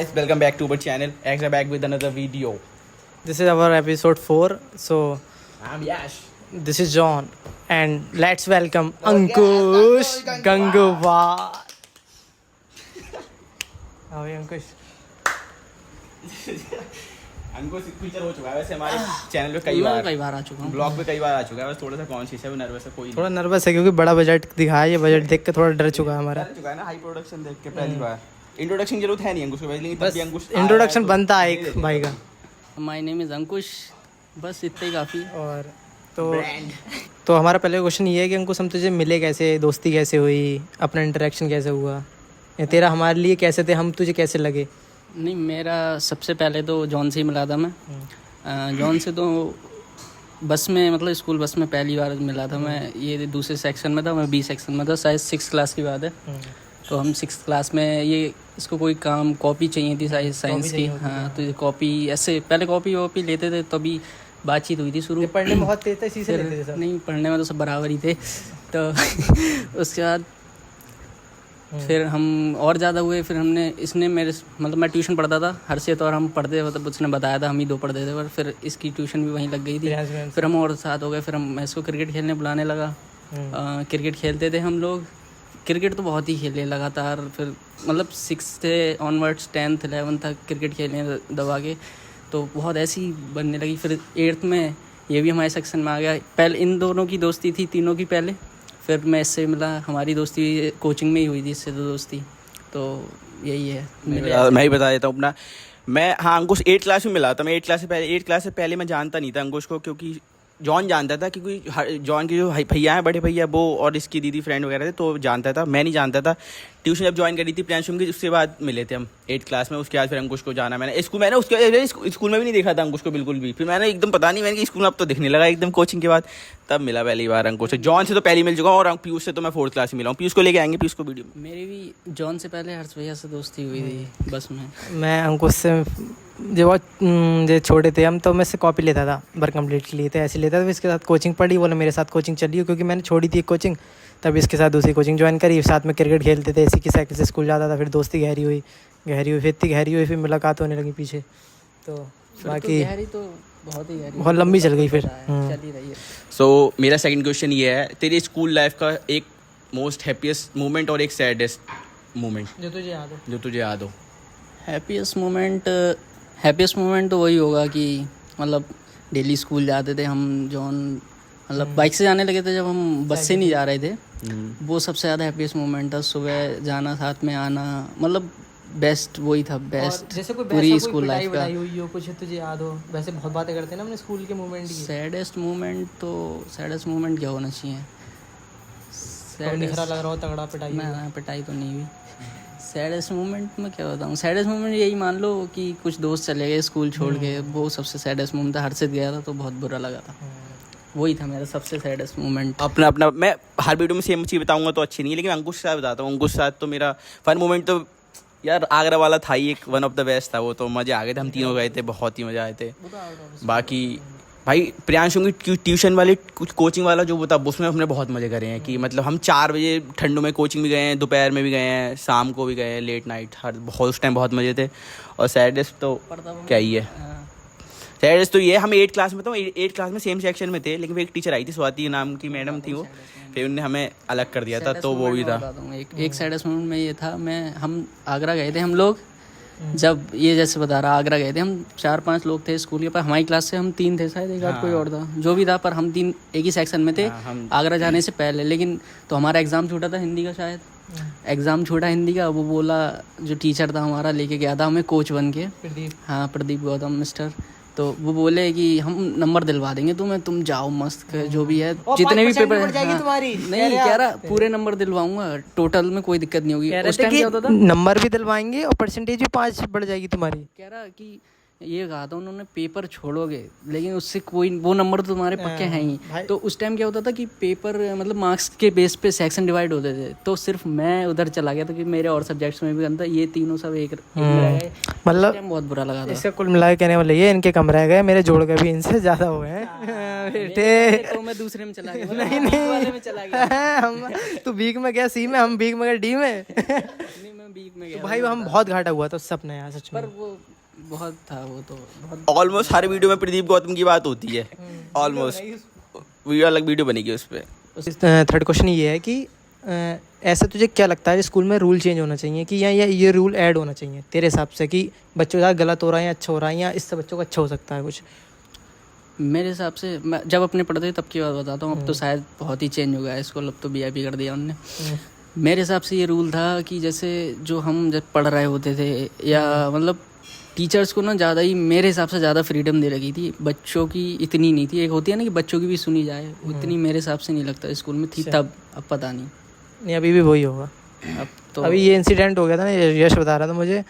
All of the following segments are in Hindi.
Guys, welcome back to our channel. Extra back with another video. This is our episode 4. So, I'm Yash. this is John. And let's welcome Oh, Ankush yes, Gangwar. हाँ भाई अंकुश अंकुश फीचर हो चुका है वैसे हमारे चैनल पे कई बार आ चुका हूँ। ब्लॉग पे कई बार आ चुका है, बस थोड़ा सा कॉन्शियस है, नर्वस है, कोई थोड़ा नर्वस है क्योंकि बड़ा बजट दिखाया, ये बजट देख के थोड़ा डर चुका है हमारा। डर चुका है ना हाई प्रोडक्शन देख के पहली बार। इंट्रोडक्शन की जरूरत है नहीं अंकुश को, लेकिन तब बस भी अंकुश इंट्रोडक्शन बनता है एक भाई का। माय नेम इज़ अंकुश, बस इतना ही काफ़ी। और तो हमारा पहले क्वेश्चन ये है कि अंकुश हम तुझे मिले कैसे, दोस्ती कैसे हुई, अपना इंटरेक्शन कैसे हुआ, या तेरा हमारे लिए कैसे थे, हम तुझे कैसे लगे? नहीं, मेरा सबसे पहले तो जॉन से ही मिला था मैं। जॉन से तो बस में, मतलब स्कूल बस में पहली बार मिला था मैं। ये दूसरे सेक्शन में था, मैं बी सेक्शन में था, शायद 6th क्लास की बात है। तो हम 6th क्लास में ये इसको कोई काम कॉपी चाहिए थी साइंस की। हाँ, तो ये कॉपी ऐसे पहले कॉपी वॉपी लेते थे, तभी बातचीत हुई थी शुरू। पढ़ने में बहुत तेज थे, इसी से लेते थे सब। नहीं, पढ़ने में तो सब बराबर ही थे। तो उसके बाद फिर हम और ज़्यादा हुए। फिर हमने इसने मेरे, मतलब मैं ट्यूशन पढ़ता था हर्षित, और हम पढ़ते, मतलब उसने बताया था हम ही दो पढ़ते थे, पर फिर इसकी ट्यूशन भी वहीं लग गई थी। फिर हम और साथ हो गए। फिर हम, मैं इसको क्रिकेट खेलने बुलाने लगा। क्रिकेट खेलते थे हम लोग। क्रिकेट तो बहुत ही खेले लगातार। फिर मतलब 6th से ऑनवर्ड्स 10th 11th तक क्रिकेट खेलने दबा के, तो बहुत ऐसी बनने लगी। फिर 8th में ये भी हमारे सेक्शन में आ गया। पहले इन दोनों की दोस्ती थी, तीनों की पहले। फिर मैं इससे मिला, हमारी दोस्ती कोचिंग में ही हुई थी इससे तो दोस्ती। तो यही है। मैं ही बता देता हूँ अपना। मैं अंकुश 8th क्लास में मिला था। मैं 8th क्लास से पहले मैं जानता नहीं था अंकुश को, क्योंकि जॉन जानता था, क्योंकि जॉन के जो भैया हैं, बड़े भैया, वो और इसकी दीदी फ्रेंड वगैरह थे, तो जानता था। मैं नहीं जानता था। ट्यूशन जब ज्वाइन करी थी प्रियांशु की, उसके बाद मिले थे हम 8th क्लास में। उसके बाद फिर अंकुश को जाना मैंने उसके स्कूल में भी नहीं देखा था अंकुश को बिल्कुल भी। फिर मैंने एकदम पता नहीं, मैंने कि स्कूल में अब तो दिखने लगा एकदम कोचिंग के बाद, तब मिला पहली बार अंकुश से। जॉन से तो पहले मिल चुका हूँ, और पीयूष से तो मैं 4th क्लास में मिला हूँ। पीयूष को लेके आएंगे, पीयूष को वीडियो में। मेरी भी जॉन से पहले हर्ष भैया से दोस्ती हुई थी बस में। मैं अंकुश से जो छोटे थे हम, तो मैं से कॉपी लेता था, वर्क कंप्लीट के लिए तो ऐसे लेता था। इसके साथ कोचिंग पढ़ी, बोले मेरे साथ कोचिंग चलिए, क्योंकि मैंने छोड़ी थी एक कोचिंग, तब इसके साथ दूसरी कोचिंग ज्वाइन करी। साथ में क्रिकेट खेलते थे, इसी की साइकिल से स्कूल जाता था। फिर दोस्ती गहरी हुई, फिर इतनी गहरी हुई, फिर मुलाकात होने लगी पीछे। तो बाकी गहरी तो बहुत ही गहरी, बहुत लंबी चल गई फिर। चल ही रही है। सो मेरा सेकंड क्वेश्चन ये है, तेरी स्कूल लाइफ का एक मोस्ट हैप्पीएस्ट मोमेंट और एक सैडेस्ट मोमेंट जो तुझे याद हो। जो तुझे याद हो। हैप्पीएस्ट मोमेंट तो वही होगा कि मतलब डेली स्कूल जाते थे हम। जॉन मतलब बाइक से जाने लगे थे जब हम बस से नहीं जा रहे थे। वो सबसे ज़्यादा हैप्पीएस्ट मोमेंट था। सुबह जाना, साथ में आना, मतलब बेस्ट वही था, बेस्ट। जैसे कोई पूरी स्कूल लाइफ का हुई हो, कुछ तुझे याद हो। वैसे बहुत बातें करते हैं ना अपने स्कूल के मोमेंट की। सैडेस्ट मोमेंट क्या होना चाहिए? निखरा लग रहा हो, तगड़ा पिटाई मैं पिटाई तो नहीं हुई। सैडेस्ट मोमेंट में क्या बताऊँ? सैडेस्ट मोमेंट यही मान लो कि कुछ दोस्त चले गए स्कूल छोड़ के, वो सबसे सैडेस्ट मोमेंट था। हर्षित गया था तो बहुत बुरा लगा था। वही था मेरा सबसे सैडेस्ट मोमेंट। अपना मैं हर वीडियो में सेम चीज़ बताऊंगा तो अच्छी नहीं है, लेकिन अंकुश के साथ बताता हूँ। अंकुश के साथ तो मेरा फन मोमेंट तो यार आगरा वाला था ही, एक वन ऑफ द बेस्ट था वो। तो मज़े आ गए थे, हम तीनों गए थे, बहुत ही मज़ा आए थे। बाकी भाई प्रियांशु की ट्यूशन वाली कुछ कोचिंग वाला जो था, उसमें हमने बहुत मज़े करे हैं। कि मतलब हम 4 बजे ठंडों में कोचिंग भी गए हैं, दोपहर में भी गए हैं, शाम को भी गए हैं, लेट नाइट, उस टाइम बहुत मज़े थे। और सैडेस्ट तो क्या ही है, सैडेस्ट तो ये हम 8th क्लास में, तो 8th क्लास में सेम सेक्शन में थे, लेकिन एक टीचर आई थी, स्वाति नाम की मैडम थी वो, फिर उन्होंने हमें अलग कर दिया था, तो वो भी था। एक सैडेस्ट मोमेंट में ये था, हम आगरा गए थे हम लोग। जब ये जैसे बता रहा, आगरा गए थे हम, 4-5 लोग थे स्कूल के पास। हमारी क्लास से हम 3 थे शायद, एक आध कोई और था, जो भी था, पर हम 3 एक ही सेक्शन में थे आगरा जाने से पहले। लेकिन तो हमारा एग्ज़ाम छूटा था हिंदी का, शायद एग्ज़ाम छूटा हिंदी का। वो बोला, जो टीचर था हमारा, लेके गया था हमें कोच बन के। हाँ, प्रदीप गौतम मिस्टर। तो वो बोले कि हम नंबर दिलवा देंगे तुम्हें, तुम जाओ मस्त, जो भी है, जितने भी पेपर तुम्हारी। नहीं कह रहा, पूरे नंबर दिलवाऊंगा, टोटल में कोई दिक्कत नहीं होगी। उस टाइम क्या होता था, नंबर भी दिलवाएंगे और परसेंटेज भी 5 बढ़ जाएगी तुम्हारी। कह रहा कि ये कहा था उन्होंने, पेपर छोड़ोगे लेकिन उससे कोई, वो नंबर तो तुम्हारे पक्के हैं ही। तो उस टाइम क्या होता था कि पेपर, मतलब मार्क्स के बेस पे सेक्शन डिवाइड होते थे। तो सिर्फ मैं उधर चला गया था कि मेरे और सब्जेक्ट्स में भी अंतर, ये तीनों सब एक में रह गए। मतलब बहुत बुरा लगा था। इससे कुल मिला के कहने वाले ये, इनके कम रह गए, मेरे जोड़ के भी इनसे ज़्यादा हो गए बेटे। तो मैं दूसरे में चला गया। नहीं वाले में चला गया। तू बीक में गया सी में, हम बीक में गए डी में। नहीं, मैं वीक में तो गया भाई हम बहुत घाटा हुआ था उस सपना यार सच में। पर वो बहुत था, वो तो बहुत ऑलमोस्ट हर वीडियो में प्रदीप गौतम की बात होती है, ऑलमोस्ट वीडियो अलग वीडियो बनेगी उस पर। थर्ड क्वेश्चन ये है कि ऐसा तुझे क्या लगता है स्कूल में रूल चेंज होना चाहिए कि या ये रूल ऐड होना चाहिए तेरे हिसाब से कि बच्चों के साथ गलत हो रहा है या अच्छा हो रहा है, या इससे बच्चों को अच्छा हो सकता है कुछ? मेरे हिसाब से मैं जब अपने पढ़ते थे तब की बात बताता हूँ, अब तो शायद बहुत ही चेंज हो गया है स्कूल, अब तो VIP कर दिया उनने। मेरे हिसाब से ये रूल था कि जैसे जो हम जब पढ़ रहे होते थे या मतलब टीचर्स को ना ज़्यादा ही मेरे हिसाब से ज़्यादा फ्रीडम दे रखी थी, बच्चों की इतनी नहीं थी। एक होती है ना कि बच्चों की भी सुनी जाए, उतनी मेरे हिसाब से नहीं लगता स्कूल में थी तब, अब पता नहीं अभी भी वही होगा। अब तो अभी ये इंसिडेंट हो गया था ना, यश बता रहा था मुझे,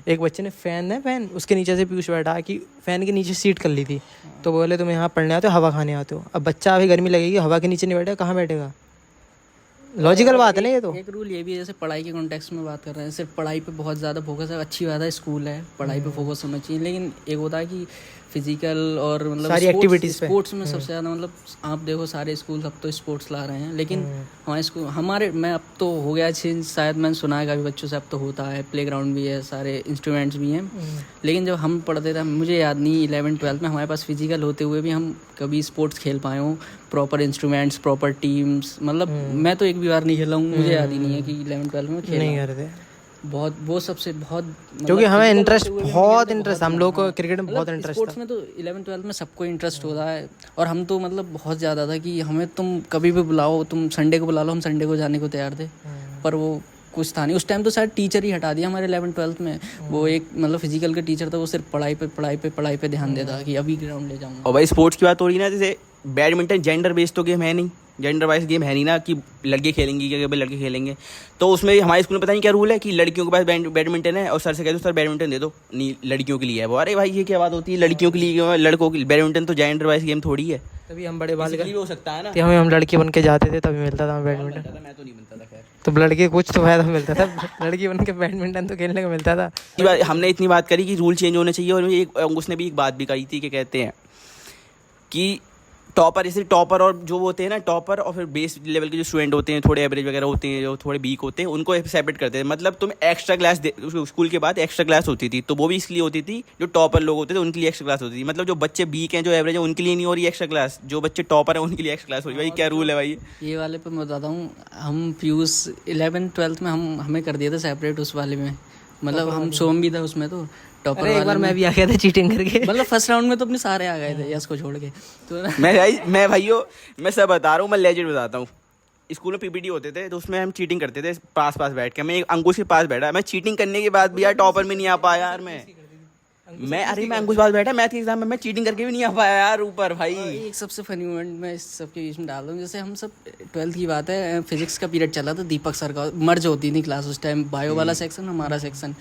एक बच्चे ने फैन उसके नीचे से पीयूष बैठा कि फ़ैन के नीचे सीट कर ली थी, तो बोले तुम यहाँ पढ़ने आते हो हवा खाने आते हो। अब बच्चा अभी गर्मी लगेगी, हवा के नीचे नहीं बैठेगा, कहाँ बैठेगा? लॉजिकल बात है ना ये तो। एक रूल ये भी है, जैसे पढ़ाई के कॉन्टेक्स्ट में बात कर रहे हैं, सिर्फ पढ़ाई पे बहुत ज़्यादा फोकस है, अच्छी बात है, स्कूल है, पढ़ाई पे फोकस होना चाहिए, लेकिन एक होता है कि फिजिकल और मतलब सारी एक्टिविटीज़ पे। स्पोर्ट्स में सबसे ज़्यादा मतलब आप देखो सारे स्कूल अब तो स्पोर्ट्स ला रहे हैं, लेकिन हमारे स्कूल हमारे मैं अब तो हो गया चेंज, शायद मैंने सुना है काफ़ी बच्चों से, अब तो होता है, प्लेग्राउंड भी है, सारे इंस्ट्रूमेंट्स भी हैं, लेकिन जब हम पढ़ते थे मुझे याद नहीं 11th-12th में हमारे पास फिजिकल होते हुए भी हम कभी स्पोर्ट्स खेल पाए हों, प्रॉपर इंस्ट्रूमेंट्स, प्रॉपर टीम्स, मतलब मैं तो एक भी बार नहीं खेला हूँ, मुझे याद ही नहीं है कि 11th-12th में खेला नहीं करते बहुत, वो सबसे बहुत क्योंकि हमें इंटरेस्ट बहुत इंटरेस्ट, हम लोग को क्रिकेट में बहुत इंटरेस्ट स्पोर्ट्स में तो 11th-12th में सबको इंटरेस्ट होता है, और हम तो मतलब बहुत ज़्यादा था कि हमें तुम कभी भी बुलाओ, तुम संडे को बुला लो, हम संडे को जाने को तैयार थे, पर वो कुछ था नहीं उस टाइम, तो शायद टीचर ही हटा दिया हमारे 11th-12th में, वो एक मतलब फिजिकल का टीचर था, वो सिर्फ पढ़ाई पे ध्यान देता कि अभी ग्राउंड ले जाऊँगा। और भाई स्पोर्ट्स की बात हो रही ना, जैसे बैडमिंटन जेंडर बेस्ड तो गेम है नहीं, जेंडर वाइज गेम है नहीं ना कि लड़के खेलेंगे क्या भाई लड़के खेलेंगे, तो उसमें हमारे स्कूल में पता नहीं क्या रूल है कि लड़कियों के पास बैडमिंटन है और सर से कह दो सर बैडमिंटन दे दो, नहीं लड़कियों के लिए है वो। अरे भाई ये क्या बात होती है, लड़कियों के लिए क्यों है? लड़कों की बैडमिंटन तो जेंडर वाइज गेम थोड़ी है, तभी हम बड़े बाल इसलिए हो सकता है ना। हमें हम लड़की बन के जाते थे तभी मिलता था बैडमिंटन, मैं तो नहीं बनता था खैर, तो लड़के कुछ तो फायदा मिलता था, लड़की बन के बैडमिंटन तो खेलने को मिलता था। हमने इतनी बात करी कि रूल चेंज होने चाहिए, और एक उसने भी एक बात भी कही थी कि कहते हैं कि टॉपर, जैसे टॉपर और जो होते हैं ना टॉपर और फिर बेस लेवल के जो स्टूडेंट होते हैं, थोड़े एवरेज वगैरह होते हैं, जो थोड़े वीक होते हैं, उनको सेपरेट करते हैं। मतलब तुम एक्स्ट्रा क्लास स्कूल के बाद एक्स्ट्रा क्लास होती थी, तो वो भी इसलिए होती थी जो टॉपर लोग होते थे उनके लिए एक्स्ट्रा क्लास होती थी। मतलब जो बच्चे वीक हैं, जो एवरेज है, उनके लिए नहीं हो रही एक्स्ट्रा क्लास, जो बच्चे टॉपर हैं उनके लिए एक्स्ट्रा क्लास हो रही है। भाई क्या रूल है भाई ये वाले पे मैं बताता हूँ, हम पीयूष 11th-12th में हमें कर दिया था सेपरेट उस वाले में, मतलब हम सोम भी था उसमें, तो टॉपर एक बार मैं भी आ गया था चीटिंग करके, मतलब फर्स्ट राउंड में तो अपने सारे आ गए थे यश को छोड़ के, तो मैं भाइयों मैं सब बता रहा हूँ, मैं लेजेंड बताता हूँ। स्कूल में PPT होते थे तो उसमें हम चीटिंग करते थे, पास बैठ के। मैं एक अंकुश के पास बैठा, मैं चीटिंग करने के बाद भी यार टॉपर में नहीं आ पाया यार मैं अंकुश पास बैठा मैथ के एग्जाम में, मैं चीटिंग करके भी नहीं आ पाया यार ऊपर भाई। एक सबसे फनी मोमेंट मैं इस सबके बीच में डाल दूँ, जैसे हम सब 12th की बात है, फिजिक्स का पीरियड चला था, दीपक सर का मर्ज होती थी क्लास उस टाइम, बायो वाला सेक्शन हमारा सेक्शन,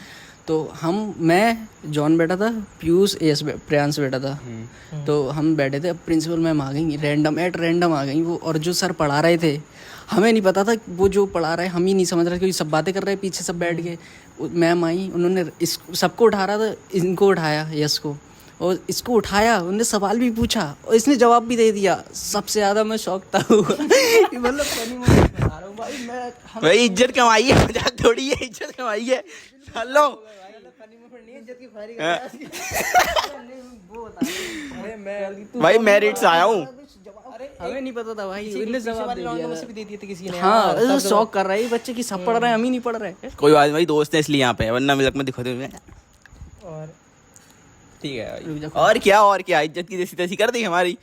तो मैं जॉन बैठा था, पीयूष प्रियांश बैठा था, तो हम बैठे थे, अब प्रिंसिपल मैम आ गई, रैंडम आ गई वो, और जो सर पढ़ा रहे थे हमें नहीं पता था वो जो पढ़ा रहे, हम ही नहीं समझ रहे क्योंकि सब बातें कर रहे हैं पीछे सब बैठ के। मैम आई, उन्होंने इस सबको उठा रहा था, इनको उठाया यश को, और इसको उठाया, उन्होंने सवाल भी पूछा और इसने जवाब भी दे दिया। सबसे ज़्यादा मैं शॉक था मतलब फनी मोमेंट बता रहा हूँ भाई मैं, भाई इज्जत कमाई है, मजाक थोड़ी है, इज्जत कमाई है। चलो भाई मेरिट से आया हूँ, हमें नहीं पता था भाई, इन्होंने जवाब दे दिया था। किसी ने, हाँ शौक कर रहा है बच्चे की, सब पढ़ रहे हैं हम ही नहीं पढ़ रहे। कोई बात नहीं, दोस्त है इसलिए यहाँ पे, वरना मिलक में दिखाते हुए। और ठीक है भाई, और क्या इज्जत की जैसी तैसी कर दी हमारी,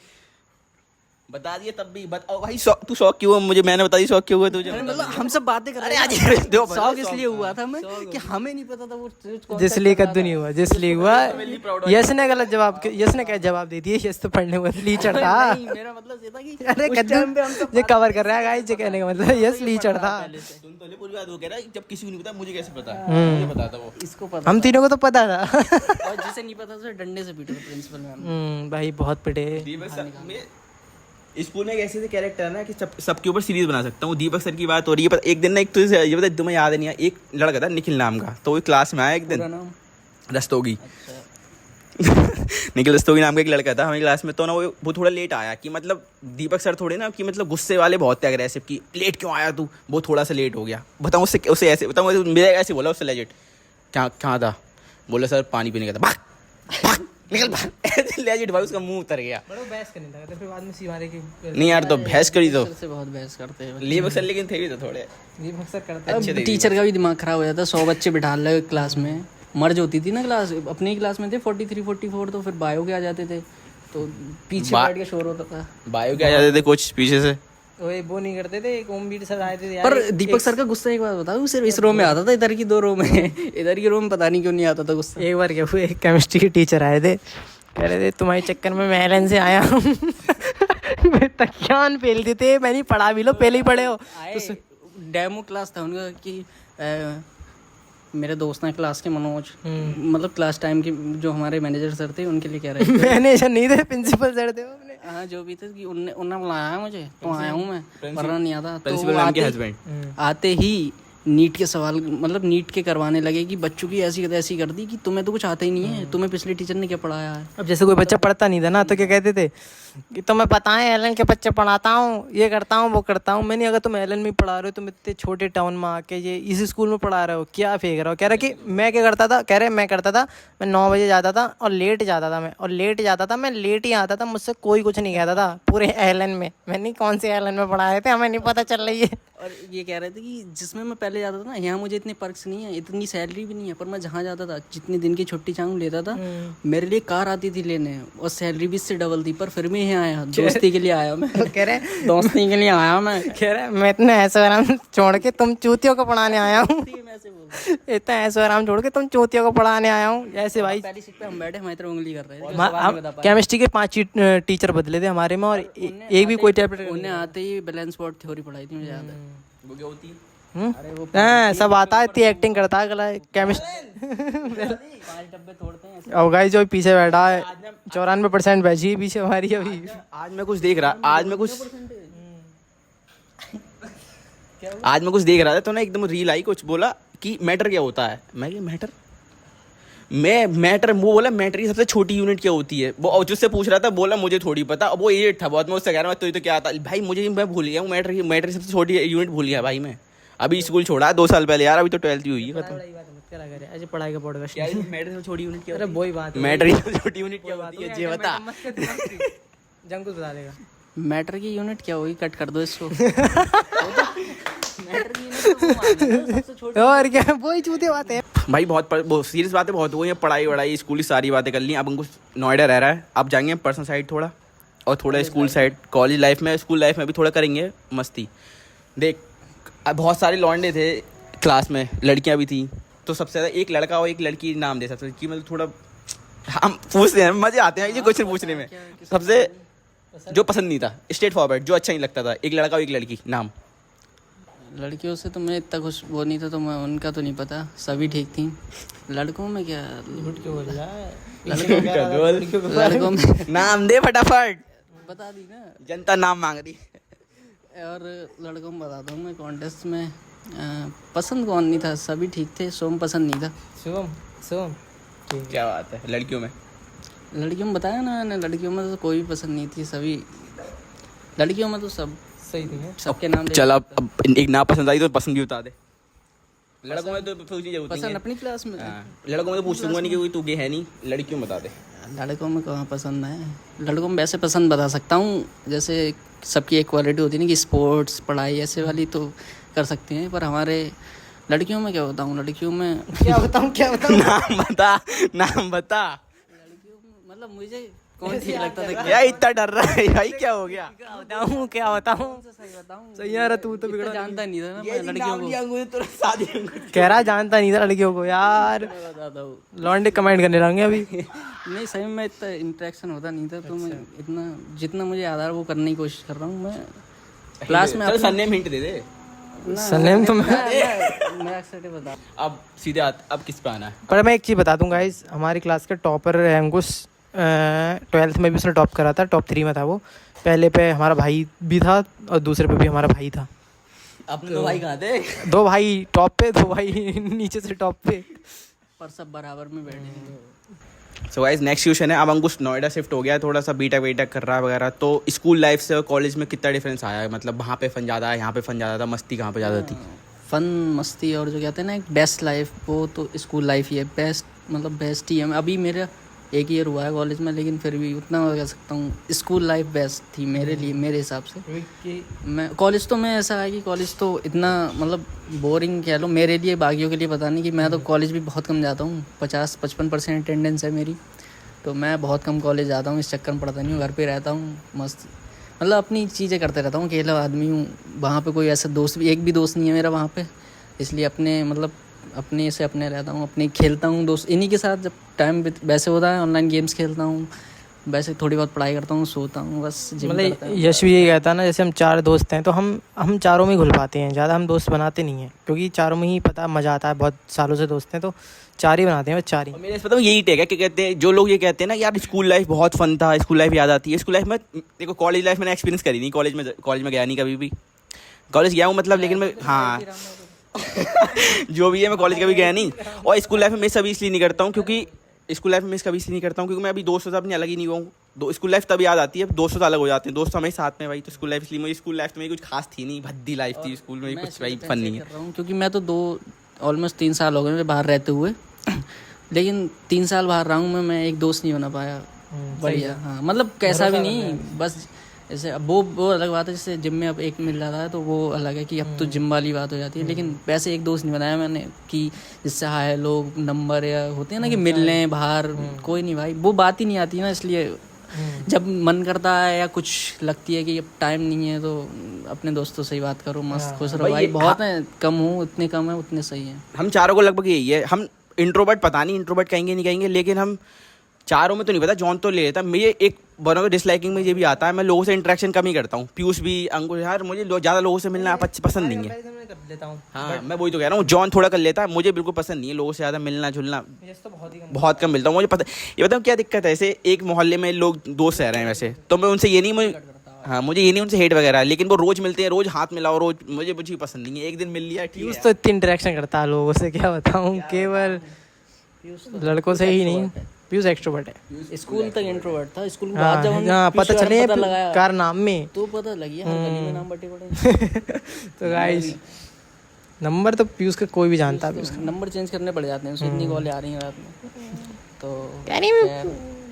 बता दिए तब भी। बताओ भाई तू शौक क्यों हुआ मुझे, मैंने बता दी शौक क्यों हुआ तुझे? मतलब हम सब बातें कर रहे अरे हैं, शौक इसलिए हुआ था मैं कि हमें नहीं पता था वो जिसलिए कद्दू नहीं हुआ, जिसलिए हुआ यश ने गलत जवाब, यश ने क्या जवाब दे दिया, यश तो पढ़ने में ली चढ़ता। मेरा मतलब ये था कि अरे कद्दू ये कवर कर रहा है गाइस, ये कहने का मतलब यश ली चढ़ता। सुन तो ले पूरी बात, वो कह रहा है जब किसी को नहीं पता मुझे कैसे पता, मुझे पता था वो, इसको पता, हम तीनों को तो पता था। और जिसे नहीं पता उसे डंडे से पीटा प्रिंसिपल मैम। भाई बहुत पिटे। स्कूल में एक ऐसे कैरेक्टर है ना कि सबके ऊपर सीरीज बना सकता हूँ। दीपक सर की बात हो रही है, एक दिन ना, एक तो ये बता तुम्हें याद नहीं है, एक लड़का था निखिल नाम का, तो वो क्लास में आया एक दिन, रस्तोगी, निखिल रस्तोगी नाम का एक लड़का था हमारी क्लास में, तो ना वो थोड़ा लेट आया कि मतलब दीपक सर थोड़े ना कि मतलब गुस्से वाले बहुत थे, अग्रेसिव कि लेट क्यों आया तू, वो थोड़ा सा लेट हो गया। बताऊँ उससे ऐसे बताऊँ, मेरा ऐसे बोला उससे लेजिट, क्या कहाँ था, बोला सर पानी पीने का था, भाग भाग निकल भाग, ऐसे लेजिट भाई उसका मुंह उतर गया। बड़ा बहस करने लगा था, फिर बाद में सीमारे की नहीं यार तो बहस करी तो सर से बहुत बहस करते हैं लिए सर, लेकिन थे भी तो थोड़े ये अक्सर करते अच्छे थे। टीचर का भी दिमाग खराब हो जाता। 100 बच्चे बिठा लगे क्लास में, मर्ज होती थी ना क्लास, अपनी क्लास में थे 43 44, तो फिर बायो के आ जाते थे, तो पीछे बैठ के शोर होता था। बायो के आ जाते थे कुछ पीछे से, वो नहीं करते थे। एक ओमवीर सर आए थे यार, पर दीपक सर का गुस्सा एक बात बताओ, सिर्फ इस रो में आता था, इधर की 2 रो में इधर की रो में पता नहीं क्यों नहीं आता था गुस्सा। एक बार क्या हुआ, एक केमिस्ट्री के टीचर आए थे, कह रहे थे तुम्हारे चक्कर में मैं एलन से आया हूँ। मैं तकियान फेल देते, मैंने पढ़ा भी लो, पहले ही पढ़े हो। आए डेमो क्लास था उनका कि मेरे दोस्त हैं क्लास के मनोज, मतलब क्लास टाइम के जो हमारे मैनेजर सर थे उनके लिए कह रहे थे। मैनेजर नहीं थे, प्रिंसिपल सर थे अपने। हाँ जो भी थे कि उन्होंने बुलाया है मुझे, तो आया हूँ मैं, वरना नहीं आता। तो प्रिंसिपल वो मैम के हस्बैंड आते ही नीट के सवाल, मतलब नीट के करवाने लगे कि बच्चों की ऐसी कर दी कि तुम्हें तो कुछ आता ही नहीं है, तुम्हें पिछले टीचर ने क्या पढ़ाया है। अब जैसे कोई बच्चा पढ़ता नहीं था ना, तो क्या कहते थे कि तुम्हें पता है एलन के बच्चे पढ़ाता हूँ, ये करता हूँ वो करता हूँ। मैंने अगर तुम एलन में पढ़ा रहे हो, तुम इतने छोटे टाउन में आके ये इस स्कूल में पढ़ा रहे हो, क्या फेंक रहे हो। कह रहा कि मैं क्या करता था, कह रहे मैं करता था, मैं 9 बजे जाता था और लेट जाता था, मैं लेट ही आता था, मुझसे कोई कुछ नहीं कहता था पूरे एलन में। मैंने कौन से एलन में पढ़ाए थे हमें नहीं पता चल रही है। और ये कह रहे थे कि जिसमें मैं पहले जाता था ना, यहाँ मुझे इतने पर्क्स नहीं है, इतनी सैलरी भी नहीं है, पर मैं जहाँ जाता था, जितने दिन की छुट्टी चाहूँ लेता था, मेरे लिए कार आती थी लेने, और सैलरी भी इससे डबल थी, पर फिर भी यहाँ आया, दोस्ती के लिए आया मैं। कह रहे दोस्ती के लिए आया मैं। कह रहे मैं इतना ऐसा आराम छोड़ के तुम चूतियों को पढ़ाने आया हूँ। मैं ऐसे बोल रहा इतना ऐसा आराम छोड़ के तुम चूतियों को पढ़ाने आया हूँ, ऐसे भाई। पहली सीट पे हम बैठे, हमारी तरफ उंगली कर रहे थे। केमिस्ट्री के 5 टीचर बदले थे हमारे में, और एक भी कोई टैबलेट उन्हें आते ही बैलेंस बोर्ड थ्योरी पढ़ाई थी, मुझे याद है। वो क्या होती है? हाँ सब आता है, इतनी एक्टिंग करता है गला केमिस्ट्री। 5 डब्बे तोड़ते हैं ऐसे। और गाइस जो पीछे बैठा है 94% बैची है पीछे हमारी अभी। आज मैं कुछ देख रहा था तो ना एकदम रील आई, कुछ बोला कि मैटर क्या होता है। मैं मैटर वो बोला मैटर की सबसे छोटी यूनिट क्या होती है। वो जिससे पूछ रहा था बोला मुझे थोड़ी पता। अब वो एजेड था बहुत, मैं उससे कह रहा हूँ तो क्या आता भाई, मैं भूल गया हूँ मैटर की सबसे छोटी यूनिट भूल गया भाई मैं। अभी स्कूल छोड़ा 2 साल पहले यार, अभी तो 12th ही हुई है खत्म। ऐसे पढ़ाई का पॉडकास्ट क्या मैटर की छोटी यूनिट क्या? अरे वही बात है, मैटर की छोटी यूनिट क्या होती है ये बता। जंग कुछ बता देगा। मैटर की यूनिट क्या होगी, कट कर दो इसको। मैटर की यूनिट तो वो मानते हैं, सबसे छोटी। और क्या, वही चूते बात है भाई। बहुत सीरियस बातें बहुत हुई हैं, पढ़ाई वढ़ाई स्कूल की सारी बातें कर ली। अब हमको नोएडा रह रहा है, अब जाएंगे पर्सनल साइड थोड़ा, और थोड़ा स्कूल साइड। कॉलेज लाइफ में स्कूल लाइफ में भी थोड़ा करेंगे मस्ती। देख अब बहुत सारे लौंडे थे क्लास में, लड़कियां भी थी, तो सबसे ज़्यादा एक लड़का और एक लड़की नाम दे सकते कि मतलब थोड़ा हम पूछते हैं, मजे आते हैं ये क्वेश्चन पूछने में। सबसे जो पसंद नहीं था, स्ट्रेट फॉरवर्ड, जो अच्छा नहीं लगता था, एक लड़का और एक लड़की नाम। लड़कियों से तो मैं इतना कुछ वो नहीं था, तो मैं उनका तो नहीं पता, सभी ठीक थी। लड़कों में क्या, लड़कों में नाम दे फटाफट, बता दी ना, जनता नाम मांग रही। और लड़कों में बताता हूँ मैं। कॉन्टेस्ट में पसंद कौन नहीं था, सभी ठीक थे, सोम पसंद नहीं था। शुभम क्या बात है। लड़कियों में बताया ना मैंने, लड़कियों में तो कोई भी पसंद नहीं थी, सभी लड़कियों में तो सब सही थी। सबके नाम चल अब एक ना पसंद आई तो पसंद भी बता दे। लड़कों में तो पसंद अपनी क्लास में। लड़कों में तो पूछ लूंगा नहीं कि तू गे है नहीं, लड़कियों में बता दे। लड़कों में कहाँ पसंद है, लड़कों में वैसे पसंद बता सकता हूँ, जैसे सबकी एक क्वालिटी होती है ना कि स्पोर्ट्स पढ़ाई ऐसे वाली तो कर सकती हैं, पर हमारे लड़कियों में क्या बताऊँ, लड़कियों में क्या बताऊँ नाम बता। लड़कियों में मतलब मुझे कौन ठीक लगता था, यार इतना डर रहा है भाई, क्या हो गया? क्या बताऊँ सही बताऊँ। सही यार, तू तो बिगड़ा जानता नहीं था ना मैं लड़कियों को, कह रहा जानता नहीं था लड़कियों को यार। मैं बताता हूँ। लौंडे कमेंट करने लगेंगे अभी। नहीं सही में इतना इंटरेक्शन होता नहीं था, तो मैं इतना जितना मुझे याद आ रहा है वो करने की कोशिश कर रहा हूँ मैं क्लास में। सरनेम हिंट दे दे। सरनेम तो मैं अक्सर बता। अब सीधे अब किस पे आना है? पर मैं एक चीज़ बता दूँ गाइस, हमारी क्लास का टॉपर है अंकुश। 12th में भी उसने टॉप करा था, टॉप 3 में था वो। पहले पे हमारा भाई भी था और दूसरे पे भी हमारा भाई था। अपने 2 भाई कहाँ थे? 2 भाई टॉप पे, 2 भाई नीचे से टॉप पे, पर सब बराबर में बैठे हैं। सो गाइस नेक्स्ट क्वेश्चन है, अब अंकुश नोएडा शिफ्ट हो गया है, थोड़ा सा बीटेक वीटेक कर रहा है वगैरह, तो स्कूल लाइफ से और कॉलेज में कितना डिफरेंस आया है? मतलब वहाँ पे फन ज़्यादा है, यहाँ पे फन ज़्यादा था, मस्ती कहाँ पे ज़्यादा थी? फन मस्ती और जो कहते हैं ना एक बेस्ट लाइफ, वो तो स्कूल लाइफ ही है। बेस्ट मतलब बेस्ट ही है। अभी मेरा 1 ईयर हुआ है कॉलेज में, लेकिन फिर भी उतना मैं कह सकता हूँ स्कूल लाइफ बेस्ट थी मेरे लिए, मेरे हिसाब से। मैं कॉलेज तो मैं ऐसा है कि कॉलेज तो इतना मतलब बोरिंग कह लो मेरे लिए, बाकियों के लिए पता नहीं, कि मैं तो कॉलेज भी बहुत कम जाता हूँ। 50-55% अटेंडेंस है मेरी, तो मैं बहुत कम कॉलेज जाता हूँ। इस चक्कर में पढ़ता नहीं हूँ, घर पे रहता हूँ मस्त, मतलब अपनी चीज़ें करते रहता हूँ। अकेला आदमी हूँ, वहाँ पे कोई ऐसा दोस्त भी, एक भी दोस्त नहीं है मेरा वहाँ पे, इसलिए अपने मतलब अपने से अपने रहता हूँ, अपने खेलता हूँ दोस्त इन्हीं के साथ। जब टाइम वैसे होता है ऑनलाइन गेम्स खेलता हूँ, वैसे थोड़ी बहुत पढ़ाई करता हूँ, सोता हूँ बस। मतलब यश भी यही कहता है ना, जैसे हम 4 दोस्त हैं तो हम चारों में घुल पाते हैं, ज़्यादा हम दोस्त बनाते नहीं हैं, क्योंकि चारों में ही पता मज़ा आता है। बहुत सालों से दोस्त हैं तो 4 ही बनाते हैं, बस 4 ही। और मेरे पता है यही टेक है कि कहते हैं जो लोग ये कहते हैं ना यार स्कूल लाइफ बहुत फन था, स्कूल लाइफ याद आती है। स्कूल लाइफ में देखो, कॉलेज लाइफ मैंने एक्सपीरियंस करी नहीं, कॉलेज में गया नहीं कभी भी। कॉलेज गया हूँ मतलब, लेकिन मैं हाँ जो भी है मैं कॉलेज कभी गया नहीं। और स्कूल लाइफ में मिस अभी इसलिए नहीं करता हूँ क्योंकि मैं अभी दोस्तों से अपनी अलग ही नहीं हुआ हूँ। स्कूल लाइफ तभी याद आती है, दोस्तों से अलग हो जाते हैं, दोस्त हमें साथ में भाई। तो स्कूल लाइफ, इसलिए मुझे स्कूल लाइफ में कुछ खास थी नहीं, भद्दी लाइफ थी स्कूल में, कुछ भाई फन नहीं है। क्योंकि मैं तो ऑलमोस्ट 3 साल हो गए मेरे बाहर रहते हुए, लेकिन 3 साल बाहर रहा हूँ मैं एक दोस्त नहीं बना पाया बढ़िया। हाँ मतलब कैसा भी नहीं, बस जैसे अब वो अलग बात है। जैसे जिम में अब एक मिल रहा है तो वो अलग है कि अब तो जिम वाली बात हो जाती है, लेकिन वैसे एक दोस्त नहीं बनाया मैंने कि जिससे हाय लोग नंबर या होते हैं ना कि मिल लें बाहर, कोई नहीं भाई, वो बात ही नहीं आती ना। इसलिए जब मन करता है या कुछ लगती है कि अब टाइम नहीं है तो अपने दोस्तों से ही बात करो, मस्त खुश रहो भाई। बहुत है, कम हूँ, उतने कम है उतने सही है। हम चारों को लगभग यही है। हम इंट्रोवर्ट, पता नहीं इंट्रोवर्ट कहेंगे नहीं कहेंगे, लेकिन हम चारों में तो नहीं पता, जॉन तो ले लेता। मुझे एक बनो डिसलाइकिंग में ये भी आता है, मैं लोगों से इंटरेक्शन कम ही करता हूँ। पीयूष भी, अंकुश, यार मुझे ज़्यादा लोगों से मिलना पसंद नहीं है। हाँ मैं वही तो कह रहा हूँ, जॉन थोड़ा कर लेता है, मुझे बिल्कुल पसंद नहीं है लोगों से ज़्यादा मिलना जुलना, बहुत कम मिलता हूँ। मुझे पता, ये बताऊँ क्या दिक्कत है, ऐसे एक मोहल्ले में लोग दोस्त रह रहे हैं वैसे, तो मैं उनसे ये नहीं, मुझे ये नहीं उनसे हेट वगैरह है, लेकिन वो रोज मिलते हैं, रोज हाथ मिलाओ, रोज, मुझे पसंद नहीं है। एक दिन मिल लिया ठीक है। तो इतनी इंटरेक्शन करता है लोगों से, क्या बताऊँ, केवल लड़कों से ही नहीं। पीयूष एक्सट्रोवर्ट है, स्कूल तक इंट्रोवर्ट था। स्कूल के बाद जब हाँ पता चले लगाया कार नाम में तो पता लगी हर गली में नाम बटे पड़े। तो गाइस नंबर तो पीयूष का कोई भी जानता है, नंबर चेंज करने पड़ जाते हैं, उससे इतनी कॉल आ रही हैं रात में, तो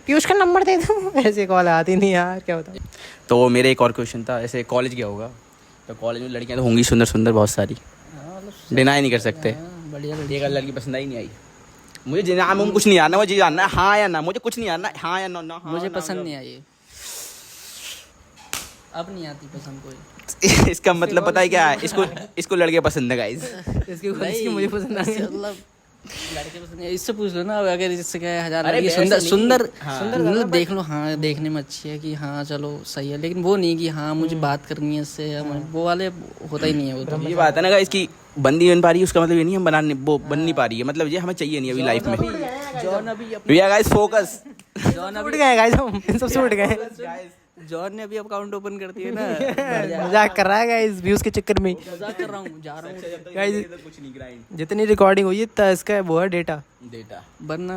पीयूष का नंबर दे दो, ऐसे कॉल आती नहीं यार, क्या बताऊं। तो मेरा एक और क्वेश्चन था, ऐसे कॉलेज गया होगा तो कॉलेज में लड़कियां तो होंगी सुंदर सुंदर बहुत सारी, डिनाई नहीं कर सकते। बढ़िया एक लड़की पसंद आई नहीं आई मुझे, नाम कुछ नहीं आना, मुझे जानना है हाँ या ना, मुझे कुछ नहीं आना, हाँ या ना। मुझे पसंद नहीं आई, अब नहीं आती पसंद कोई। इसका मतलब पता है क्या है, इसको लड़के पसंद है गाइस। इसकी मुझे पसंद नहीं है, मतलब लड़के पसंद है। इससे पूछ लो ना, अगर इससे क्या 1000 लड़की सुंदर मतलब देख लो, हाँ देखने में अच्छी है कि हाँ चलो सही है, लेकिन वो नहीं कि हाँ मुझे बात करनी है इससे, वो वाले होता ही नहीं है। वो तो ये बात है ना गाइस कि बंदी बन पा रही है, उसका मतलब ये नहीं हम बनाने वो बन नहीं पा रही है, मतलब ये हमें चाहिए नहीं अभी लाइफ में। जॉन अभी भैया गाइस फोकस, जॉन अभी उठ गए गाइस, हम इन सब से उठ गए। जॉन ने अभी अकाउंट ओपन कर दिया ना, मजाक कर रहा है गाइस, व्यूज के चक्कर में मजाक कर रहा हूँ, जा रहा हूँ गाइस। जितनी रिकॉर्डिंग हुई है इसका वो है डेटा, वरना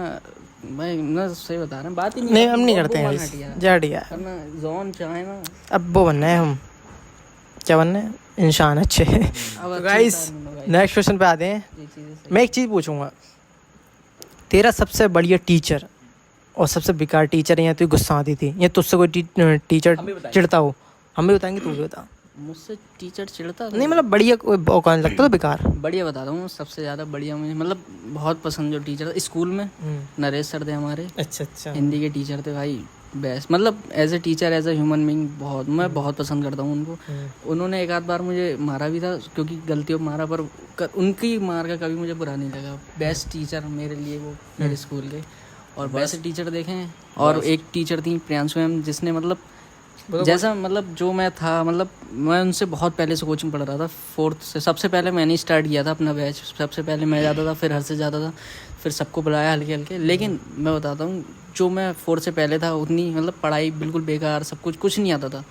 मैं ना सही बता रहा हूँ, बात ही नहीं हम नहीं करते हैं जट यार, वरना जॉन चाहे ना अब वो बनना है, हम क्या बनना है, इंसान अच्छे। तो गाइस नेक्स्ट क्वेश्चन पे आते हैं। मैं एक चीज़ पूछूंगा, तेरा सबसे बढ़िया टीचर और सबसे बेकार टीचर है, या तो गुस्सा आती थी, या तुझसे कोई टीचर चिढ़ता हो, हम भी बताएंगे, तू भी बता। मुझसे टीचर चिढ़ता नहीं मतलब बढ़िया कौन लगता तो बेकार? बढ़िया बताता हूँ, सबसे ज़्यादा बढ़िया मुझे मतलब बहुत पसंद जो टीचर था स्कूल में, नरेश सर थे हमारे। अच्छा हिंदी के टीचर थे भाई, बेस्ट। मतलब as a teacher, as a human being मैं बहुत पसंद करता हूँ उनको। उन्होंने एक आध बार मुझे मारा भी था, क्योंकि गलतियों पर मारा, पर उनकी मार का कभी मुझे बुरा नहीं लगा। बेस्ट टीचर मेरे लिए वो मेरे स्कूल के। और वैसे टीचर देखें, और एक टीचर थी प्रियांशु मैम, जिसने मतलब जैसा मतलब जो मैं था, मतलब मैं उनसे बहुत पहले से कोचिंग पढ़ रहा था, 4th से। सबसे पहले मैंने स्टार्ट किया था अपना बैच, सबसे पहले मैं जाता था, फिर हर से जाता था, फिर सबको बुलाया हल्के हल्के। लेकिन मैं बताता हूँ, जो मैं 4th से पहले था उतनी मतलब पढ़ाई बिल्कुल बेकार, सब कुछ नहीं आता था।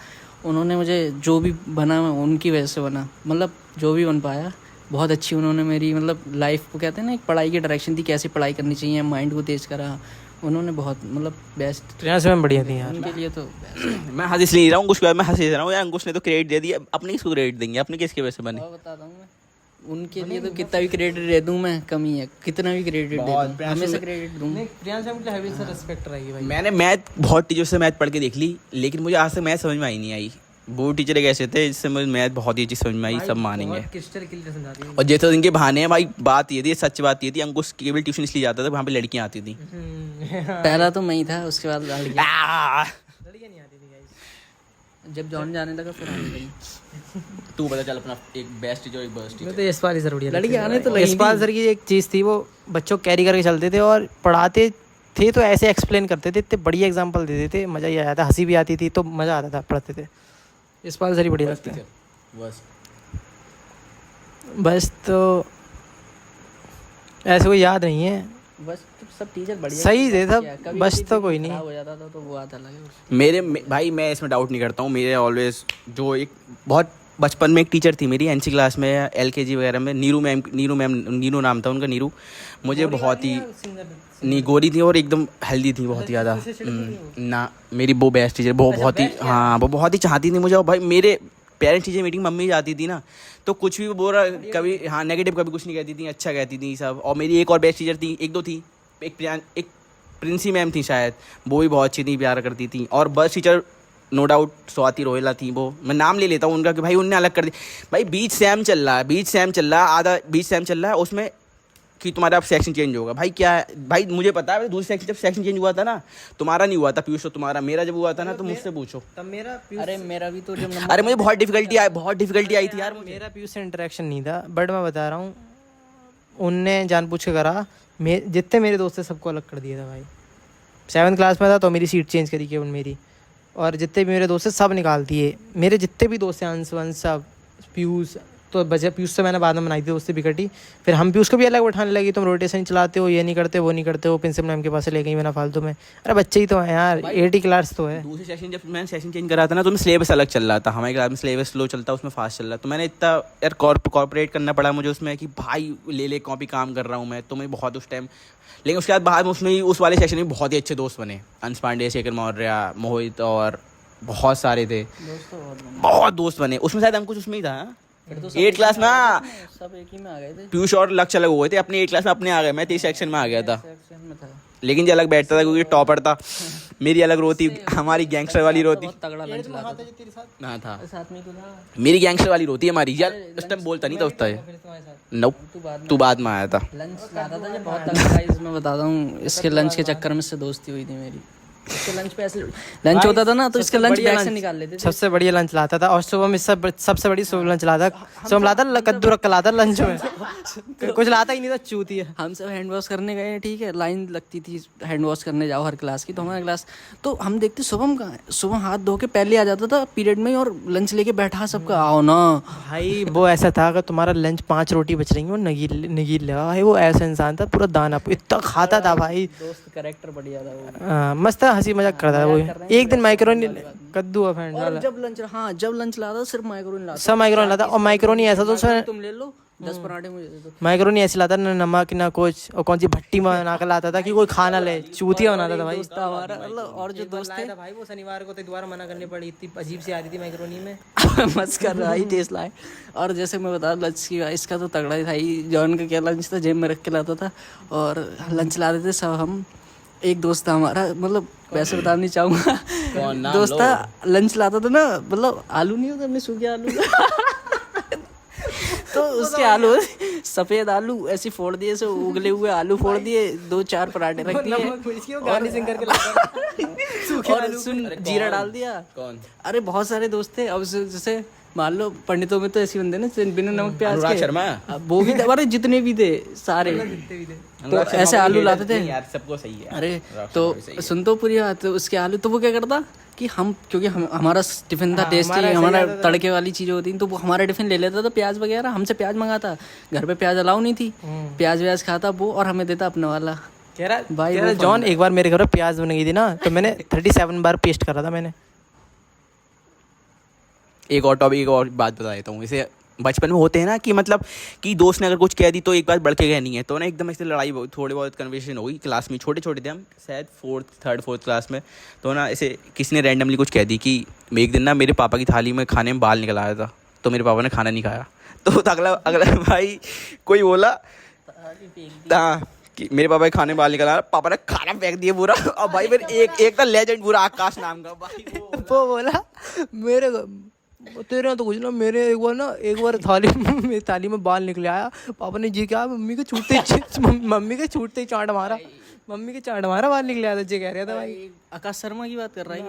उन्होंने मुझे जो भी बना, मैं उनकी वजह से बना, मतलब जो भी बन पाया बहुत अच्छी उन्होंने मेरी मतलब लाइफ को कहते हैं ना, एक पढ़ाई की डायरेक्शन थी, कैसे पढ़ाई करनी चाहिए, माइंड को तेज़ करा, उन्होंने बहुत मतलब बेस्ट, प्रियांश मैम बढ़िया थी यार। उनके लिए तो best है। मैं हंस इसलिए नहीं रहा हूँ अंकुश के बाद, मैं हंस इस रहा हूँ यार, अंकुश ने तो क्रेडिट दे दिया, अपने किसको क्रेडिट देंगे, अपने किसके वजह से बने। और बताता हूँ मैं, उनके लिए तो कितना भी क्रेडिट दे दूँ मैं कमी है, कितना भी क्रेडिट दे बहुत, दूँ, हमेशा क्रेडिट दूँ। प्रियांश मैम के लिए हमेशा रिस्पेक्ट रहेगी भाई। मैंने मैथ बहुत टीचर से मैथ पढ़ के देख ली, लेकिन मुझे आज तक मैथ समझ में आई नहीं आई। वो टीचर एक ऐसे थे जिससे मुझे मैथ बहुत ही अच्छी समझ में आई, सब मानेंगे। क्रिस्टल क्लियर समझाती है। और जैसे इनके बहाने हैं भाई, बात ये थी, सच बात ये थी, अंकुश केवल ट्यूशन इसलिए जाता था वहाँ पे लड़कियाँ आती थी। पहला तो मैं ही था, उसके बाद लड़कियाँ। लड़कियां नहीं आती थी गाइस। जब जॉन जाने लगा फिर आने लगी। तू बता चल अपना एक बेस्ट टीचर, एक बेस्ट मैं तो यशपाल सर बढ़िया लड़की आने तो लगी यशपाल सर की एक चीज़ थी, वो बच्चों को कैरी करके चलते थे और पढ़ाते थे तो ऐसे एक्सप्लेन करते थे, इतने बढ़िया एग्जांपल देते थे, मज़ा ही आ जाता, हंसी भी आती थी तो मज़ा आता था पढ़ते थे। यशपाल सर ही बढ़िया लगते हैं। बस बस तो ऐसे कोई याद नहीं है, बस तो सब टीचर बढ़िया सही थे सब, कभी बस कभी तो कोई नहीं। खराब हो जाता था तो वो आता लगे। भाई मैं इसमें डाउट नहीं करता हूँ, मेरे ऑलवेज जो एक बहुत बचपन में एक टीचर थी मेरी एनसी क्लास में, एलकेजी वगैरह में, नीरू नाम था उनका, नीरू। मुझे बहुत ही नहीं, गोरी थी और एकदम हेल्दी थी बहुत ही ज़्यादा ना, मेरी वो बेस्ट टीचर, वो बहुत ही, हाँ वो बहुत ही चाहती थी मुझे। और भाई मेरे पेरेंट्स टीचर मीटिंग मम्मी जाती थी ना, तो कुछ भी बोल रहा, कभी हाँ नेगेटिव कभी कुछ नहीं कहती थी, अच्छा कहती थी सब। और मेरी एक और बेस्ट टीचर थी, एक दो थी, एक प्रिंसी मैम थी शायद, वो भी बहुत अच्छी थी, प्यार करती थी। और बस teacher no doubt Swati Rohila थी, वो मैं नाम ले लेता हूँ उनका कि भाई उनने अलग कर दी। भाई बीच सेम चल रहा है, आधा बीच सेम चल रहा है, उसमें कि तुम्हारा अब सेक्शन चेंज होगा। भाई क्या है भाई, मुझे पता है दूसरे सेक्शन, जब सेक्शन चेंज हुआ था ना, तुम्हारा नहीं हुआ था पीयूष, तो तुम्हारा, मेरा जब हुआ था ना तो मुझसे पूछो। तब मेरा अरे मेरा भी तो जब अरे मुझे बहुत डिफिकल्टी आई थी यार। मेरा पीयूष से इंटरेक्शन नहीं था, बट मैं बता रहा हूँ उनने जानबूझ के करा, जितने मेरे दोस्त थे सबको अलग कर दिया था भाई। 7th क्लास में था तो मेरी सीट चेंज करी केवल मेरी, और जितने भी मेरे दोस्त थे सब निकाल दिए। मेरे जितने भी दोस्त हैं, अंश वंश सब, पीयूष तो बचे, पीयूष से मैंने बाद में बनाई थी दोस्ती बिकटी, फिर हम पीयूष को भी अलग बैठाने लगी, तुम रोटेशन चलाते हो, ये नहीं करते वो नहीं करते हो, प्रिंसिपल मैम के पास से ले गई मैंने फालतू में। अरे बच्चे ही तो हैं यार, 80 क्लास तो है। दूसरे सेशन, जब मैंने सेशन चेंज करा था ना, तो सिलेबस अलग चल रहा था, हमारे क्लास में सिलेबस स्लो चलता, उसमें फास्ट चल रहा। तो मैंने इतना यार कॉर्पोरेट करना पड़ा मुझे उसमें कि भाई ले कॉपी काम कर रहा हूँ मैं, तो मैं बहुत उस टाइम। लेकिन उसके बाद उसमें ही उस वाले सेशन में बहुत ही अच्छे दोस्त बने, अंश पांडे, शेखर मौर्य, मोहित और बहुत सारे थे, बहुत दोस्त बने। उसमें शायद अंकुश उसमें ही था, 8 क्लास में सब एक ही में आ गए थे। पीयूष और लक्ष्य अलग हुए थे, अपने 8 क्लास में अपने आ गए, मैं 3 सेक्शन में आ गया था। सेक्शन में था, लेकिन जो अलग बैठता था क्योंकि टॉपर था, मेरी अलग रोती, हमारी गैंगस्टर वाली रोती। बहुत तगड़ा लंच लाता था। हाँ था, साथ में ही तो था। मेरी गैंगस्टर वाली रोती है हमारी यार, उस टाइम बोलता नहीं था उस टाइम। नोप, तू बाद में आया था। लंच लाता था जब बहुत तगड़ा। गाइस मैं बताता हूँ, इसके लंच के चक्कर में से दोस्ती हुई थी मेरी। इसके लंच पे ऐसे लंच होता था ना, तो इसके लंच बैग से निकाल लेते थे। सबसे बढ़िया लंच लाता था, और सुबह में सबसे बड़ी सुबह लंच लाता, सुबह लाता कद्दू रख लाता लंच में, कुछ लाता ही नहीं था, चूतिया। हम सब हैंड वॉश करने गए, ठीक है, लाइन लगती थी हैंड वॉश करने जाओ हर क्लास की, तो हमारा क्लास, तो हम देखते शुभम कहाँ है, शुभम हाथ धो के पहले आ जाता था पीरियड में और लंच लेके बैठा सबका, आओ ना भाई वो ऐसा था, अगर तुम्हारा लंच 5 रोटी बच रही है वो नगील लगा भाई, वो ऐसा इंसान था, पूरा दाना इतना खाता था भाई। दोस्त कैरेक्टर बढ़िया था वो, मस्त हंसी मजाक करता था वो। एक दिन माइक्रोनी कद्दू और फ्रेंड और जब लंच लाता सिर्फ माइक्रोनी लाता, सब माइक्रोनी लाता, और माइक्रोनी ऐसा तो उसमें तुम ले लो 10 पराठे मुझे दे दो। माइक्रोनी ऐसे लाता ना नमक ना कुछ, और कौन सी भट्टी में बना कर लाता था कि कोई खाना ले, चूतिया बनाता था भाई। दोस्त था हमारा, मतलब और जो दोस्त थे भाई वो शनिवार को तो दोबारा मना करनी पड़ी, इतनी अजीब सी आती थी माइक्रोनी में। मस्त कर रहा ही टेस्ट लाए। और जैसे मैं बता लंच की, इसका तो तगड़ा ही था ही। जॉन का क्या लंच था, जेब में रख के लाता था और लंच लाते थे सब हम। एक दोस्त था हमारा, मतलब वैसे बताना नहीं चाहूँगा, दोस्त था, लंच लाता था ना, मतलब आलू नहीं होता अपने सूखे आलू तो उसके आलू सफ़ेद आलू ऐसे फोड़ दिए, से उगले हुए आलू फोड़ दिए, 2-4 पराठे रख दिए और सुन जीरा डाल दिया। कौन? अरे बहुत सारे दोस्त थे। अब जैसे मान लो पंडितों में तो ऐसे बंदे ना बिना नमक प्याज अनुराग के, शर्मा, वो भी थे, अरे जितने भी थे सारे, तो ऐसे आलू लाते थे यार, सबको सही है। अरे तो सुन तो पूरी बात, उसके आलू तो वो क्या करता कि हम, क्योंकि हमारा टिफिन था टेस्टी, हमारा तड़के वाली चीज़ें होती, तो वो हमारा टिफिन ले लेता था, प्याज वगैरह हमसे प्याज मंगाता, घर पे प्याज अलाउ नहीं थी, प्याज व्याज खाता वो, और हमें देता अपने वाला। कह रहा जॉन, एक बार मेरे घर में प्याज बन गई थी ना, तो मैंने 37 बार पेस्ट करा था मैंने। एक और टॉपिक, एक और बात बता देता हूँ, इसे बचपन में होते हैं ना कि मतलब कि दोस्त ने अगर कुछ कह दी तो एक बात बढ़ के कहनी है, तो ना एकदम ऐसे लड़ाई थोड़ी बहुत कन्वर्सेशन हो गई क्लास में, छोटे छोटे थे हम, शायद थर्ड फोर्थ क्लास में। तो ना ऐसे किसी ने रैंडमली कुछ कह दी कि एक दिन ना मेरे पापा की थाली में खाने में बाल निकल आया था, तो मेरे पापा ने खाना नहीं खाया। तो अगला अगला भाई कोई बोला हाँ कि मेरे पापा के खाने में बाल निकल आया, पापा ने खाना फेंक दिया पूरा। और भाई फिर एक था लेजेंड पूरा आकाश नाम का भाई, वो बोला मेरे तेरे यहाँ तो कुछ ना, मेरे एक बार मेरी थाली में बाल निकले आया, पापा ने जी क्या मम्मी के छूटते ही चांट मारा, बाल निकले आया था जी कह रहा था भाई। आकाश शर्मा की बात कर रहा है,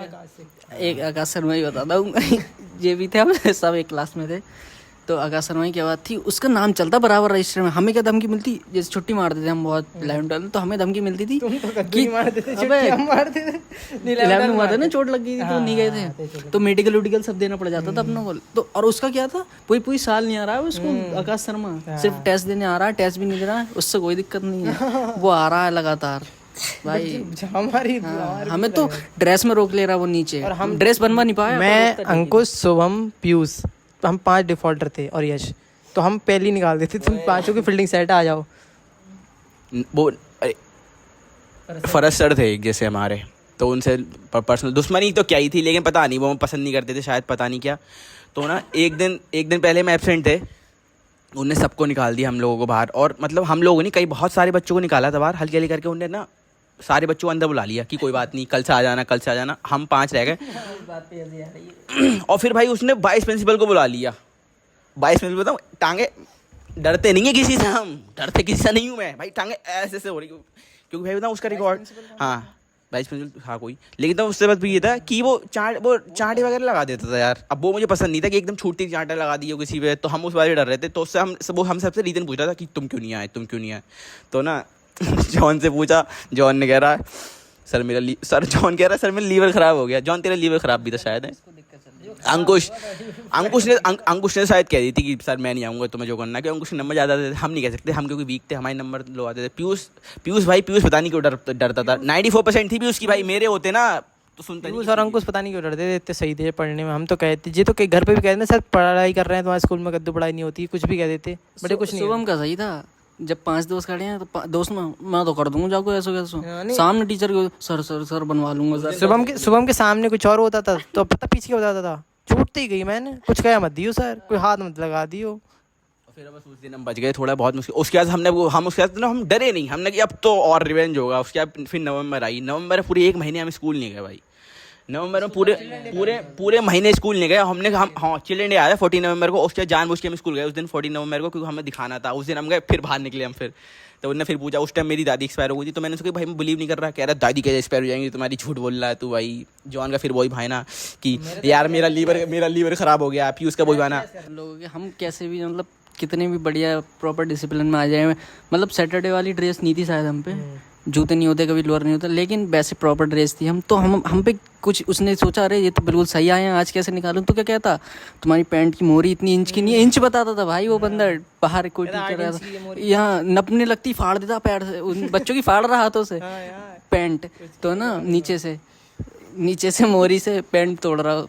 एक आकाश शर्मा की बताता हूँ। ये भी थे, हम सब एक क्लास में थे। तो आकाश शर्मा की क्या बात थी, उसका नाम चलता बराबर रजिस्टर में। हमें क्या धमकी मिलती, जैसे छुट्टी मारते थे हम बहुत 11-12, तो हमें धमकी मिलती थी कि मारते थे ना, चोट लग गई थी तो नहीं गए थे, तो मेडिकल सब देना पड़ जाता था अपनों को। तो और उसका क्या था, पूरी साल नहीं आ रहा है उसको, आकाश शर्मा सिर्फ टेस्ट देने आ रहा है, टेस्ट भी नहीं दे रहा है, उससे कोई दिक्कत नहीं है, वो आ रहा है लगातार भाई। हमारी हमें तो ड्रेस में रोक ले रहा वो नीचे, और हम ड्रेस बनवा नहीं पाया। मैं, अंकुश, शुभम, पीयूष, हम 5 डिफॉल्टर थे और यश, तो हम पहले ही निकाल देते, तुम पांचों की फील्डिंग सेट आ जाओ। वो फरस सर थे एक जैसे हमारे, तो उनसे पर्सनल दुश्मनी तो क्या ही थी, लेकिन पता नहीं वो हम पसंद नहीं करते थे शायद, पता नहीं क्या। तो ना एक दिन पहले मैं एब्सेंट थे, उनने सबको निकाल दिया हम लोगों को बाहर। और मतलब हम लोगों ने कई बहुत सारे बच्चों को निकाला था बाहर, हल्के करके उनने ना सारे बच्चों को अंदर बुला लिया कि कोई बात नहीं, कल से आ जाना। हम 5 रह गए। और फिर भाई उसने वाइस प्रिंसिपल को बुला लिया। वाइस प्रिंसिपल बताऊँ, टांगे डरते नहीं है किसी से, हम डरते किसी से नहीं हूँ मैं भाई, टांगे ऐसे हो रही, क्योंकि भाई बताऊँ उसका रिकॉर्ड, हाँ वाइस प्रिंसिपल हाँ कोई, लेकिन तो उससे बात भी ये था कि वो चांटे वगैरह लगा देता था यार। अब वो मुझे पसंद नहीं था कि एकदम छूटती चांटा लगा दी हो किसी पे, तो हम उस बारे में डर रहे थे। तो उससे हम सबसे रीज़न पूछा था कि तुम क्यों नहीं आए। तो ना जॉन से पूछा, जॉन ने कह रहा सर जॉन कह रहा है सर मेरा लीवर ख़राब हो गया। जॉन तेरा लीवर ख़राब भी था शायद है। अंकुश ने शायद कह दी थी कि सर मैं नहीं आऊँगा, तुम्हें जो करना है, कि अंकुश के नंबर ज़्यादा थे, हम नहीं कह सकते, हम क्योंकि वीक थे, हमारे नंबर लो आते थे। पीयूष पता नहीं क्यों डरता था, 94% थी पीयूष की भाई, मेरे होते ना तो सुनते नहीं। सर अंकुश पता नहीं क्यों डरते थे, इतने सही थे पढ़ने में। हम तो कहते जी, तो घर पे भी कहते ना सर पढ़ाई कर रहे हैं, तुम्हारे स्कूल में कद्दू पढ़ाई नहीं होती, कुछ भी कह देते, बट कुछ नहीं। शुभम का सही था, जब 5 दोस्त खड़े हैं तो दोस्त मैं तो कर दूंगा जाको ऐसा कैसे, सामने टीचर को सर बनवा लूंगा सर। शुभम के सामने कुछ और होता था तो पता पीछे क्या बताता था, छूटते ही गई मैंने, कुछ कहा मत दियो सर, कोई हाथ मत लगा दियो। फिर बस उस दिन हम बच गए, थोड़ा बहुत मुश्किल। उसके बाद हम डरे नहीं, हमने कि अब तो और रिवेंज होगा। उसके बाद फिर नवंबर आई, नवंबर में पूरे 1 महीने हम स्कूल नहीं गए भाई। नवंबर में पूरे महीने स्कूल नहीं गए हमने। हाँ चिल्ड्रन डे आया 14 नवंबर को, उसके जानबूझ के हम स्कूल गए उस दिन 14 नवंबर को, क्योंकि हमें दिखाना था। उस दिन हम गए, फिर बाहर निकले हम। फिर तो उन्होंने फिर पूछा, उस टाइम मेरी दादी एक्सपायर हो गई थी, तो मैंने उसको भाई मैं बिलीव नहीं कर रहा, कह रहा दादी कैसे एक्सपायर हो जाएंगी, तुम्हारी झूठ बोल रहा है तू भाई। जॉन का फिर वही भाई ना कि यार मेरा लीवर ख़राब हो गया, पीयूष का वही भाना। लोगों के हम कैसे भी मतलब कितने भी बढ़िया प्रॉपर डिसिप्लिन में आ जाए, मतलब सैटरडे वाली ड्रेस नहीं थी शायद हम पे, जूते नहीं होते, कभी लोअर नहीं होता, लेकिन वैसे प्रॉपर ड्रेस थी हम तो। हम पे कुछ उसने सोचा अरे ये तो बिल्कुल सही आए हैं, आज कैसे निकालूं, तो क्या कहता तुम्हारी पैंट की मोरी इतनी इंच की नहीं है, इंच बताता था भाई वो बंदा। बाहर कोई टीचर यहाँ नपने लगती, फाड़ देता पैर से, उन बच्चों की फाड़ रहा हाथों से पैंट, तो ना नीचे से मोरी से पैंट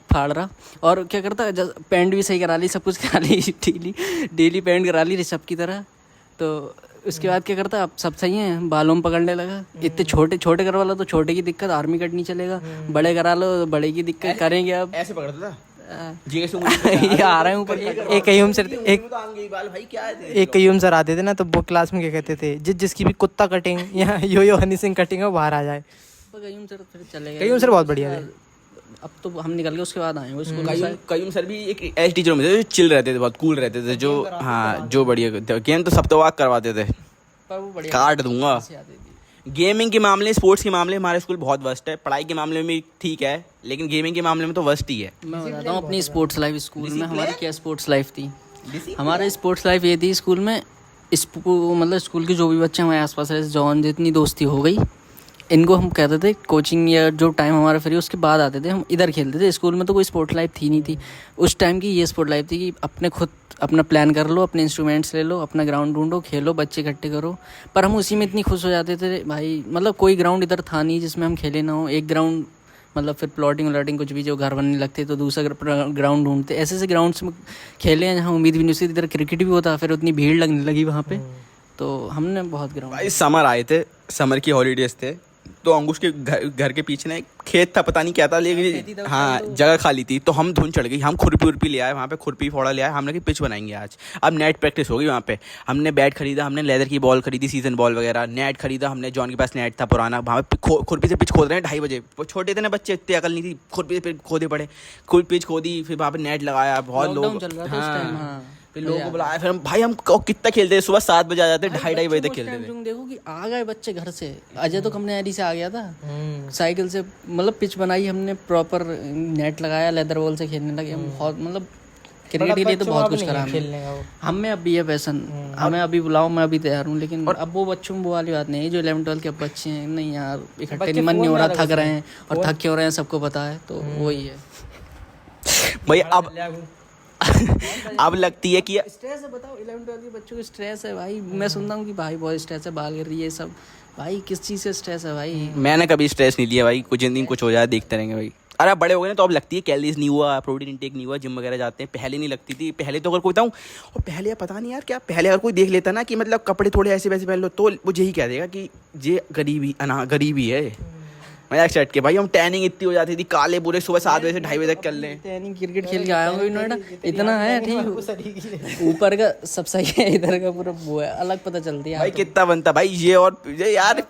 फाड़ रहा। और क्या करता, पैंट भी सही करा ली, सब कुछ करा ली, डेली पैंट करा ली ऋषभ की तरह। तो उसके बाद क्या करता, अब सब सही है, बालों में पकड़ने लगा। इतने छोटे करवा लो तो छोटे की दिक्कत, आर्मी कट नहीं चलेगा, बड़े करा लो तो बड़े की दिक्कत करेंगे। अब ऐसे पकड़ता था ये आ रहे हैं ऊपर। एक कयूम सर आते थे ना, तो वो क्लास में क्या कहते थे, जिसकी भी कुत्ता कटिंग या यो हनी सिंह कटिंग है वो बाहर आ जाए। कयूम सर बहुत बढ़िया थे। अब तो हम निकल गए, उसके बाद आए कयूम सर भी एक ऐसे टीचर में थे जो चिल रहते थे, बहुत कूल रहते थे, जो हाँ जो बढ़िया गेम तो सब तो वाक करवाते थे, पर वो बढ़िया काट दूंगा। गेमिंग के मामले, स्पोर्ट्स के मामले हमारे स्कूल बहुत वर्स्ट है। पढ़ाई के मामले में भी ठीक है, लेकिन गेमिंग के मामले में तो वर्स्ट ही है। मैं बताता हूँ अपनी स्पोर्ट्स लाइफ स्कूल में हमारी क्या स्पोर्ट्स लाइफ थी। हमारा स्पोर्ट्स लाइफ ये थी स्कूल में, मतलब स्कूल के जो भी बच्चे हमारे आसपास है, जॉन जितनी दोस्ती हो गई, इनको हम कहते थे कोचिंग या जो टाइम हमारा फ्री उसके बाद आते थे, हम इधर खेलते थे। स्कूल में तो कोई स्पोर्ट लाइफ थी नहीं थी उस टाइम की। ये स्पोर्ट लाइफ थी कि अपना प्लान कर लो, अपने इंस्ट्रूमेंट्स ले लो, अपना ग्राउंड ढूंढो, खेलो, बच्चे इकट्ठे करो। पर हम उसी में इतनी खुश हो जाते थे भाई, मतलब कोई ग्राउंड इधर था नहीं जिसमें हम खेले ना हो। एक ग्राउंड मतलब फिर प्लॉटिंग व्लॉटिंग कुछ भी जो घर बनने लगते तो दूसरा ग्राउंड ढूंढते, ऐसे ऐसे ग्राउंड्स में खेले हैं जहाँ उम्मीद भी नहीं उसी तरह क्रिकेट भी होता, फिर उतनी भीड़ लगने लगी वहाँ पे, तो हमने बहुत ग्राउंड। भाई समर आए थे, समर की हॉलीडेज थे, तो अंकुश के घर के पीछे ना एक खेत था, पता नहीं क्या था, लेकिन हाँ जगह खाली थी, तो हम धुन चढ़ गई, हम खुरपी उर्पी ले आए वहाँ पे, खुरपी फोड़ा ले आए, हमने कि पिच बनाएंगे आज। अब नेट प्रैक्टिस होगी वहाँ पे, हमने बैट खरीदा, हमने लेदर की बॉल खरीदी, सीजन बॉल वगैरह, नेट खरीदा हमने, जॉन के पास नेट था पुराना, वहाँ पे खुरपी से पिच खोद रहे हैं 2:30 बजे, छोटे थे ना बच्चे, इतनी अकल नहीं थी, खुरपी से खोदे पड़े, पिच खोदी, फिर वहाँ पे नेट लगाया, बहुत लोग, फिर लोगों को बुलाया, फिर हम भाई हम कितना खेलते थे, सुबह 7 बजे आ जाते, 2:30 बजे तक खेलते थे। तुम देखो कि आ गए बच्चे घर से, अजय तो कमनेरी से आ गया था साइकिल से, मतलब पिच बनाई हमने प्रॉपर, नेट लगाया, लेदर बॉल से खेलने लगे हम, बहुत मतलब क्रिकेट के लिए तो बहुत कुछ करा हमने। हमें अभी है पैसन, हमें अभी बुलाओ, मैं अभी तैयार हूँ, लेकिन अब वो बच्चों में वो वाली बात नहीं है जो 11-12 के बच्चे हैं, नहीं यार इकट्ठे नहीं, मन नहीं हो रहा, थक रहे हैं और थक क्यों रहे हैं सबको पता है, तो वही है भाई। अब लगती है कि स्ट्रेस है, बताओ 11-12 के बच्चों को स्ट्रेस है भाई, मैं सुनता हूँ कि भाई बहुत स्ट्रेस है, बाल गिर रही है सब, भाई किस चीज़ से स्ट्रेस है भाई? मैंने कभी स्ट्रेस नहीं लिया भाई, कुछ दिन कुछ हो जाए देखते रहेंगे भाई। अरे आप बड़े हो गए ना, तो अब लगती है कैलोरीज नहीं हुआ, प्रोटीन इंटेक नहीं हुआ, जिम वगैरह जाते हैं, पहले नहीं लगती थी। पहले तो अगर कोई बताऊँ, और पहले पता नहीं यार क्या, पहले अगर कोई देख लेता ना कि मतलब कपड़े थोड़े ऐसे वैसे पहन लो, तो वो यही कह देगा कि ये गरीबी है। मजाक सेट के भाई, हम टैनिंग इतनी हो जाती थी, काले पूरे, सुबह 7 बजे से 2:30 बजे तक कर लें। टैनिंग क्रिकेट खेल के आया हूँ नोएडा, इतना है ठीक, ऊपर का सब सही है, इधर का पूरा वो है, अलग पता चलती है भाई कितना बनता भाई, ये और यार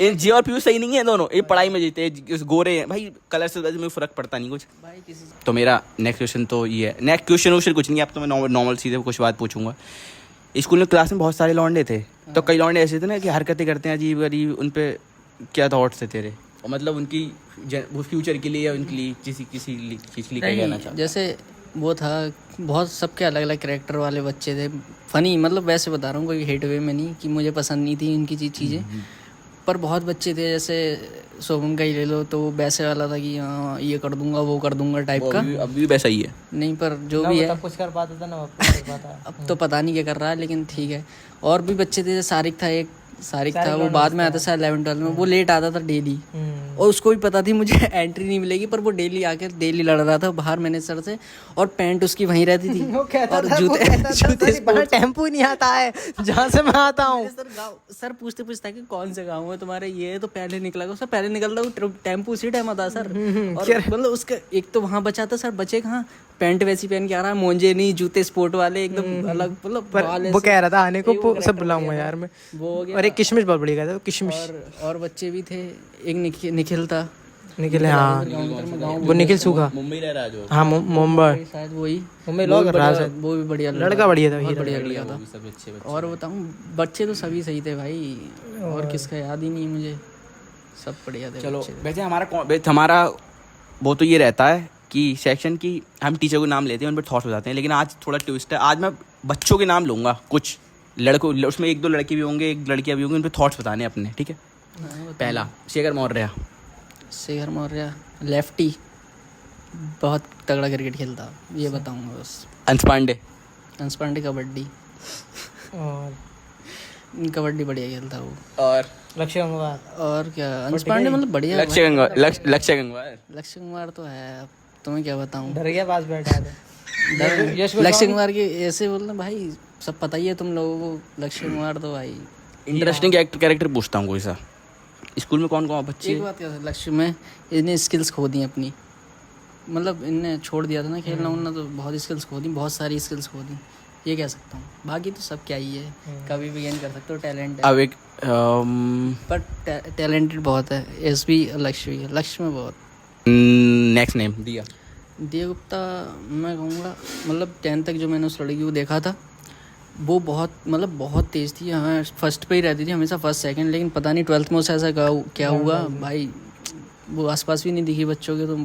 जे और पीयू सही नहीं है दोनों, ये पढ़ाई में जीते गोरे हैं भाई, कलर से में फर्क पड़ता नहीं कुछ भाई किसी। तो मेरा नेक्स्ट क्वेश्चन तो ये है, नेक्स्ट क्वेश्चन कुछ नहीं, आप तो मैं नॉर्मल सीधे कुछ बात पूछूंगा। स्कूल में क्लास में बहुत सारे लौंडे थे, तो कई लौंडे ऐसे थे ना कि हरकतें करते हैं अजीब गरीब, उन पे क्या थॉट्स थे तेरे, और मतलब उनकी फ्यूचर के लिए या उनके लिए किसी चीज़ के लिए क्या कहना चाहते? जैसे वो था, बहुत सबके अलग अलग कैरेक्टर वाले बच्चे थे, फनी, मतलब वैसे बता रहा हूँ, कोई हेट वे में नहीं कि मुझे पसंद नहीं थी इनकी चीज़ें, पर बहुत बच्चे थे, जैसे शोभन का ही ले लो, तो वैसे वाला था कि हाँ ये कर दूंगा वो कर दूंगा टाइप का। अब भी वैसा ही है नहीं, पर जो भी है कुछ कर पाता था ना, अब तो पता नहीं क्या कर रहा है, लेकिन ठीक है। और भी बच्चे थे, सारिक था, वो बाद में आता था 11-12 में, वो लेट आता था डेली, और उसको भी पता थी मुझे एंट्री नहीं मिलेगी, पर वो डेली आके डेली लड़ रहा था बाहर मैनेजर से, और पैंट उसकी वहीं रहती थी, और जूते टेम्पो नहीं आता है जहाँ से मैं आता हूँ। सर पूछते कि कौन से गाँव है तुम्हारे, ये तो पहले निकला सर, पहले निकलता टेम्पो उसी टाइम आता सर, और मतलब उसका एक तो वहाँ बचा था सर, बचे कहाँ, पैंट वैसी पहन के आ रहा है, मोंजे नहीं, जूते स्पोर्ट वाले एकदम अलग, मतलब वो कह रहा था आने को, सब बुलाऊंगा यार मैं, वो हो गया। और एक किशमिश बहुत बढ़िया था, किशमिश। और बच्चे भी थे, एक निखिल था, निखिल, हाँ वो निखिल सूखा, मुंबई रह रहा जो, हाँ मुंबई, शायद वही मुंबई लॉग रहा है, वो भी बढ़िया लड़का बढ़िया था, बढ़िया लड़का था। और बताऊँ, बच्चे तो सभी सही थे भाई, और किसका याद ही नहीं मुझे, सब बढ़िया थे। चलो वैसे हमारा वो तो ये रहता है कि सेक्शन की हम टीचर को नाम लेते हैं, उन पर थॉट्स बताते हैं, लेकिन आज थोड़ा ट्विस्ट है, आज मैं बच्चों के नाम लूँगा, कुछ लड़कों, उसमें 1-2 लड़के भी होंगे, 1 लड़कियाँ भी होंगी, उन पर थॉट्स बताने अपने, ठीक है? पहला शेखर मौर्य, लेफ्टी, बहुत तगड़ा क्रिकेट खेलता, ये बताऊँगा बस। अंश पांडे और कबड्डी बढ़िया खेलता वो, और लक्ष्य गंगवार, और क्या अंश पांडे, मतलब बढ़िया। लक्ष्य गंगवार तो है, अब तुम्हें क्या बताऊँ, डर गया पास बैठा था। लक्ष्य कुमार के ऐसे बोलना भाई, सब पता ही है तुम लोगों को, लक्ष्य कुमार तो भाई इंटरेस्टिंग कैरेक्टर पूछता हूँ कोई सा, स्कूल में कौन बच्चे? एक बात क्या था, लक्ष्य में इन्हें स्किल्स खो दी अपनी, मतलब इनने छोड़ दिया था ना खेलना उन्ना, तो बहुत स्किल्स खो दी, बहुत सारी स्किल्स खो दी, ये कह सकता हूँ। बाकी तो सब क्या ही है, कभी भी गेन कर सकते हो, टैलेंट है। अब एक पर टैलेंटेड बहुत है, एसबी लक्ष्य भी है, लक्ष्य में बहुत। नेक्स्ट नेम दिया गुप्ता, मैं कहूँगा मतलब 10th तक जो मैंने उस लड़की को देखा था, वो बहुत तेज़ थी, हाँ फर्स्ट पे ही रहती थी हमेशा, फर्स्ट सेकंड, लेकिन पता नहीं 12th में उसे ऐसा क्या हुआ भाई, वो आसपास भी नहीं दिखी बच्चों के, तो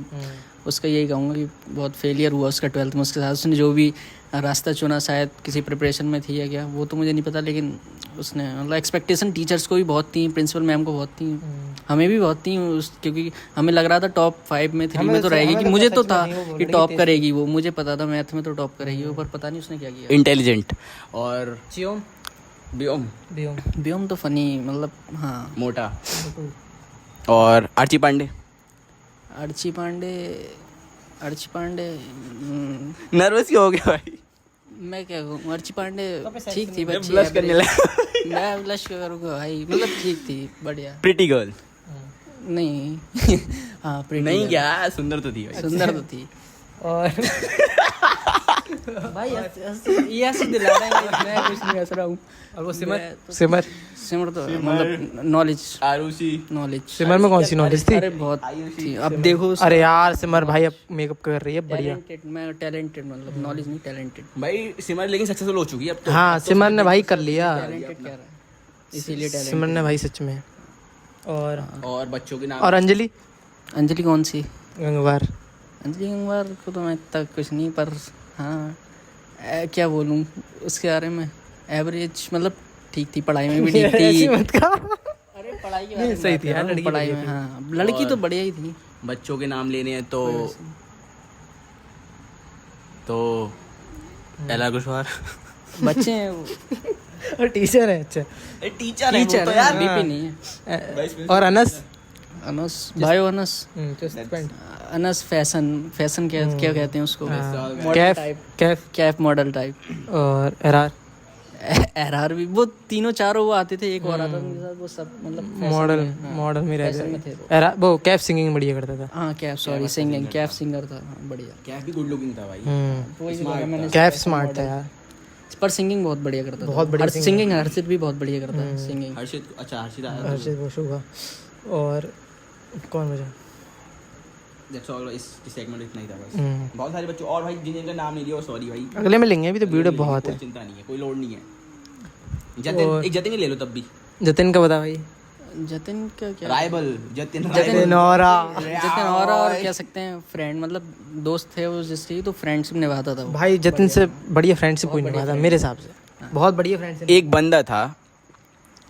उसका यही कहूँगा कि बहुत फेलियर हुआ उसका 12th में उसके साथ। उसने जो भी रास्ता चुना, शायद किसी प्रिपरेशन में थी या क्या, वो तो मुझे नहीं पता, लेकिन उसने मतलब एक्सपेक्टेशन टीचर्स को भी बहुत थी, प्रिंसिपल मैम को बहुत थी, हमें भी बहुत थी, क्योंकि हमें लग रहा था टॉप 5 में 3 में तो रहेगी, कि मुझे तो था कि टॉप करेगी वो, मुझे पता था मैथ में तो टॉप करेगी वो, पर पता नहीं उसने क्या किया। इंटेलिजेंट। और व्योम तो फनी, मतलब हाँ मोटा। और आर्ची अर्ची पांडे नर्वस क्यों हो गया भाई? मैं क्या कहूँ, अर्ची पांडे ठीक थी, बच्ची ब्लश करने लगा। मैं ब्लश करूँगा भाई, मतलब ठीक थी, बढ़िया। प्रिटी गर्ल नहीं हाँ pretty नहीं girl। क्या, सुंदर तो थी भाई। सुंदर तो थी और भाई, ये ऐसे दिला रहे हैं, मैं कुछ नहीं हंस रहा हूँ। और वो सिमर मैं तो- सिमर सिमर तो मतलब नॉलेज आरुषि सिमर में कौन सी नॉलेज थी? अरे बहुत थी, अब देखो अरे यार सिमर भाई अब मेकअप कर रही है बढ़िया। टैलेंटेड, मैं टैलेंटेड, मतलब नॉलेज नहीं, टैलेंटेड। भाई सिमर लेकिन सक्सेसफुल हो चुकी है अब तो। हाँ सिमर ने भाई कर लिया, टैलेंटेड कह रहा है, इसीलिए सिमर टैलेंटेड। ने भाई सच में। और बच्चों के नाम और अंजलि अंजलि कौन सी? गंगवार। अंजलि गंगवार को तो मैं इतना कुछ नहीं, पर हाँ क्या बोलूँ उसके बारे में, एवरेज, मतलब ठीक थी, पढ़ाई में भी ठीक थी। ऐसी मत कहा। अरे पढ़ाई की बात नहीं, सही थी यार, लड़की पढ़ाई बढ़िया में, थी। हाँ लड़की तो बढ़िया ही थी। बच्चों के नाम लेने हैं तो एला कुशवाहा। बच्चे हैं वो, और टीचर है अच्छा। टीचर टीचर है, यार। बीपी नहीं है। और अनस अनस, बायो अनस, अनस फैशन क्या कहते हैं उसको, कैफ कैफ कैफ मॉडल टाइप। और एरआर एरआर भी, वो तीनों चारों वो आते थे, एक और आता था उनके साथ, वो सब मतलब fashion मॉडल में, हाँ, मॉडल में fashion रहते में थे वो। एरआर वो कैफ सिंगिंग बढ़िया करता था। हाँ Kaif, sorry singing, Kaif singer था, हाँ, बढ़िया। कैफ भी गुड लुकिंग था भाई। वही तो बोला मैंने, कैफ स्मार्ट था यार, पर सिंगिंग बहुत बढ़िया करता था, बहुत बढ़िया सिंगिंग। हर्षित भी बहुत बढ़िया करता है सिंगिंग। हर्षित, अच्छा हर्षित आया था। हर्षित बोशु का। और कौन बचा? That's all, इस सेगमेंट इतना ही था बस। बहुत सारे बच्चों और भाई जिनका नाम नहीं लिया वो सॉरी भाई। अगले में लेंगे, अभी तो वीडियो बहुत कोई है। चिंता नहीं है, कोई लोड नहीं है। जतिन, एक जतिन ही ले लो तब भी। जतिन का बता भाई। जतिन का क्या, राइबल जतिन जतिन और जतिन और कह सकते हैं फ्रेंड, मतलब दोस्त थे वो जिससे, तो फ्रेंडशिप निभाता था वो। भाई जतिन से बढ़िया फ्रेंडशिप कोई नहीं था मेरे हिसाब से, बहुत बढ़िया फ्रेंडशिप। एक बंदा था,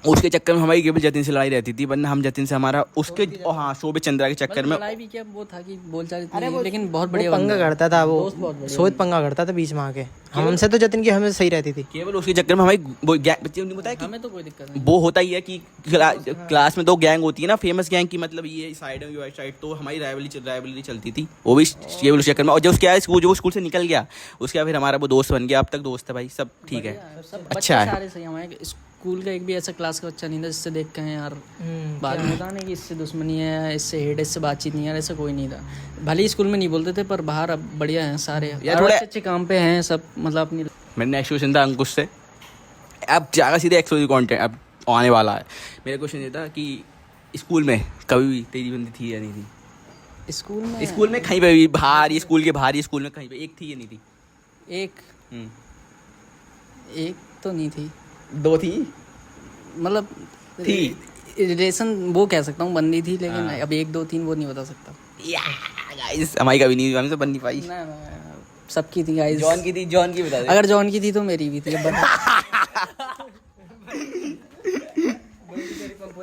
उसके चक्कर में हमारी केवल जतिन से लड़ाई रहती थी, वरना हम जतिन से हमारा उसके हाँ शोभित चंद्रा के चक्कर में। लड़ाई भी क्या, वो था कि बोलचाल इतनी, लेकिन बहुत बढ़िया पंगा बंदा। करता था वो, दोस्त बहुत बढ़िया सोच पंगा करता था बीच में आके। हमसे तो जतिन की हमेशा सही रहती थी। केवल उसके चक्कर में हमारी वो गैंग, बच्चे नहीं बताया कि हमें तो कोई दिक्कत नहीं। वो होता ही है कि क्लास में दो गैंग होती है ना, फेमस गैंग की, मतलब ये साइड में साइड, तो हमारी राइवलरी चलती थी, वो भी केवल उस चक्कर में। और जब उसके स्कूल, जो स्कूल से निकल गया उसके बाद फिर हमारा वो दोस्त बन गया, अब तक दोस्त है भाई, सब ठीक है, अच्छा है। सारे सही, हमारे स्कूल का एक भी ऐसा क्लास का बच्चा नहीं था जिससे देख के यार बाद में होता नहीं कि इससे दुश्मनी है, इससे हेट, इससे बातचीत नहीं है, ऐसा कोई नहीं था। भले ही स्कूल में नहीं बोलते थे, पर बाहर अब बढ़िया हैं सारे, यार और थोड़े- अच्छे काम पे हैं सब, मतलब अपनी। मेरा नेक्स्ट क्वेश्चन था अंकुश से, अब जाएगा सीधे एक्सक्लूसिव कंटेंट अब आने वाला है। मेरा क्वेश्चन ये था कि स्कूल में कभी भी तेरी बंदी थी या नहीं थी? स्कूल में कहीं पे भी बाहर, ये स्कूल के बाहर, ये स्कूल में कहीं पे एक थी या नहीं थी? एक तो नहीं थी, दो थी, मतलब थी। रिलेशन वो कह सकता हूँ, बंदी थी, लेकिन अब 1 2 3 वो नहीं बता सकता। गाइस हमारी कभी नहीं, हम तो बन नहीं पाई। ना सबकी थी गाइस। जॉन की थी, जॉन की बता दे। अगर जॉन की थी तो मेरी भी थी, अब बता।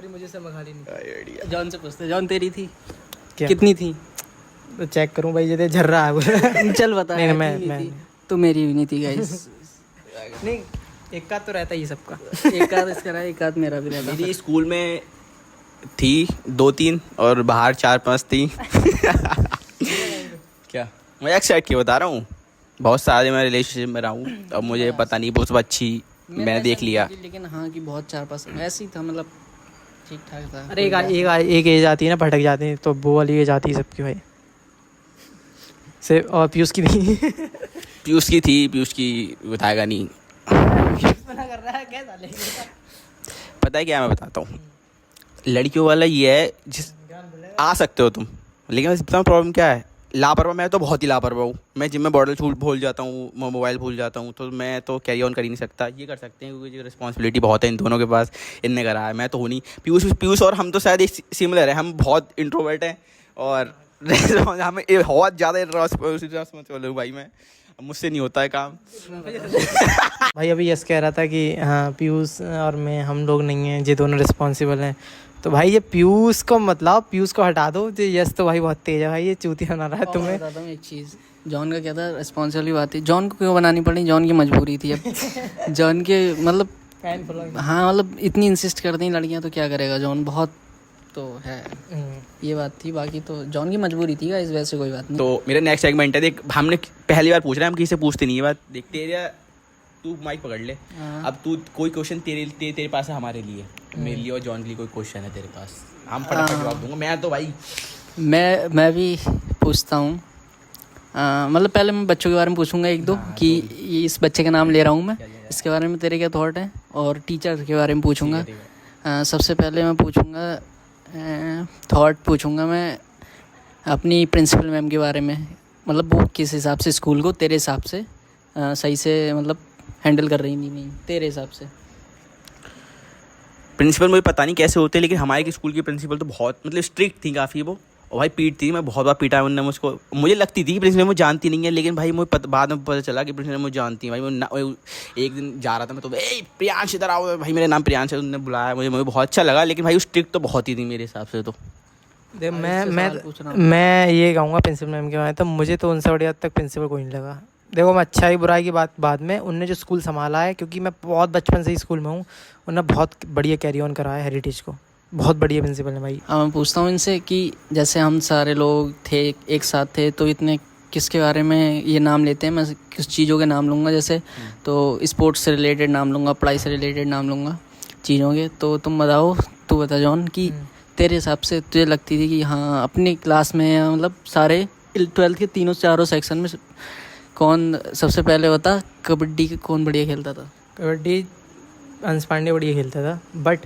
मुझे समझाली नहीं। जॉन से पूछते, जॉन तेरी थी क्या? कितनी थी? तो चेक करूं भाई, जैसे झर रहा है वो। चल बता। नहीं, यार, मैं- कितनी मैं- थी? तो मेरी भी नहीं थी गाइस। नहीं एक का तो रहता ही सबका। एक आध इसका रहा, एक आध मेरा भी रहता। मेरी स्कूल में थी 2-3 और बाहर 4-5 थी। क्या मैं एक्साइट किया बता रहा हूँ, बहुत सारे मैं रिलेशनशिप में रहा हूँ, अब मुझे पता नहीं बहुत अच्छी मैंने देख लिया। लेकिन हाँ कि बहुत 4-5 ऐसे ही था, मतलब ठीक ठाक था। अरे एक एज आती है ना, भटक जाते हैं, तो वो वाली एज आती है सबकी भाई से। और पीयूष की थी। पीयूष की बताएगा नहीं, पता है क्या, मैं बताता हूँ। लड़कियों वाला ये है, जिस आ सकते हो तुम, लेकिन मैं प्रॉब्लम क्या है, लापरवाह। मैं तो बहुत ही लापरवाह हूँ, मैं जिम में बॉटल भूल जाता हूँ, मोबाइल भूल जाता हूँ, तो मैं तो कैरी ऑन कर ही नहीं सकता। ये कर सकते हैं क्योंकि रिस्पॉन्सिबिलिटी बहुत है इन दोनों के पास, इनने करा है, मैं तो हूँ नहीं। पीयूष और हम तो शायद सिमिलर है, हम बहुत इंट्रोवर्ट हैं और हमें बहुत ज़्यादा रिस्पॉन्सिबल हूँ भाई, मैं मुझसे नहीं होता है काम। भाई अभी यस कह रहा था कि हाँ पीयूष और मैं, हम लोग नहीं हैं, ये दोनों रिस्पॉन्सिबल हैं। तो भाई ये पीयूष को मतलब पीयूष को हटा दो, ये यस तो भाई बहुत तेज है भाई, ये चूतिया बना रहा है तुम्हें। बताता हूँ एक चीज़, जॉन का क्या था, रिस्पॉन्सिबल बात थी। जॉन को क्यों बनानी पड़ी, जॉन की मजबूरी थी। अब जॉन के मतलब हाँ, मतलब इतनी इंसिस्ट करती हैं लड़कियां, तो क्या करेगा जॉन, बहुत तो है, ये बात थी। बाकी तो जॉन की मजबूरी थी इस वजह से, कोई बात नहीं। तो मेरा नेक्स्ट सेगमेंट है, देख हमने पहली बार पूछ रहे हैं, हम किसी से पूछते नहीं है बात। देख तेरा, तू माइक पकड़ ले। अब तू कोई क्वेश्चन तेरे पास है हमारे लिए, मेरे लिए और जॉन के लिए कोई क्वेश्चन है तेरे पास, हम फटाफट जवाब दूंगा। मैं तो भाई मैं भी पूछता हूँ। मतलब पहले मैं बच्चों के बारे में पूछूंगा एक दो कि ये इस बच्चे का नाम ले रहा हूँ मैं, इसके बारे में तेरे क्या थॉट है, और टीचर के बारे में पूछूंगा। सबसे पहले मैं पूछूंगा, थॉट पूछूंगा मैं अपनी प्रिंसिपल मैम के बारे में। मतलब वो किस हिसाब से स्कूल को तेरे हिसाब से सही से मतलब हैंडल कर रही नहीं तेरे हिसाब से। प्रिंसिपल मुझे पता नहीं कैसे होते, लेकिन हमारे स्कूल की प्रिंसिपल तो बहुत मतलब स्ट्रिक्ट थी काफ़ी वो, और भाई पीटती थी। मैं बहुत बार पीटा उनने मुझको, मुझे लगती थी प्रिंसिपल मुझे जानती नहीं है, लेकिन भाई मुझे बाद में पता चला कि प्रिंसिपल मुझे जानती है। भाई एक दिन जा रहा था मैं तो, ए प्रियांश इधर आओ, भाई मेरा नाम प्रियांश है, उन्होंने बुलाया मुझे बहुत अच्छा लगा। लेकिन भाई स्ट्रिक्ट तो बहुत ही थी मेरे हिसाब से। तो देख मैं ये कहूँगा प्रिंसिपल मैम के बारे में, तो मुझे तो उनसे बढ़िया तक प्रिंसिपल कोई नहीं लगा। देखो मैं अच्छाई बुराई की बात बाद में, उनने जो स्कूल संभाला है, क्योंकि मैं बहुत बचपन से ही स्कूल में हूँ, उन्होंने बहुत बढ़िया कैरी ऑन कराया हेरिटेज को, बहुत बढ़िया प्रिंसिपल है भाई। मैं पूछता हूँ इनसे कि जैसे हम सारे लोग थे एक साथ थे, तो इतने किसके बारे में ये नाम लेते हैं? मैं किस चीज़ों के नाम लूँगा, जैसे तो स्पोर्ट्स से रिलेटेड नाम लूँगा, पढ़ाई से रिलेटेड नाम लूँगा चीज़ों के। तो तुम बताओ, तू बता जॉन कि तेरे हिसाब से तुझे लगती थी कि हाँ अपनी क्लास में मतलब सारे 12th के चारों सेक्शन में कौन सबसे पहले होता, कबड्डी कौन बढ़िया खेलता था? कबड्डी अंश पांडे बढ़िया खेलता था, बट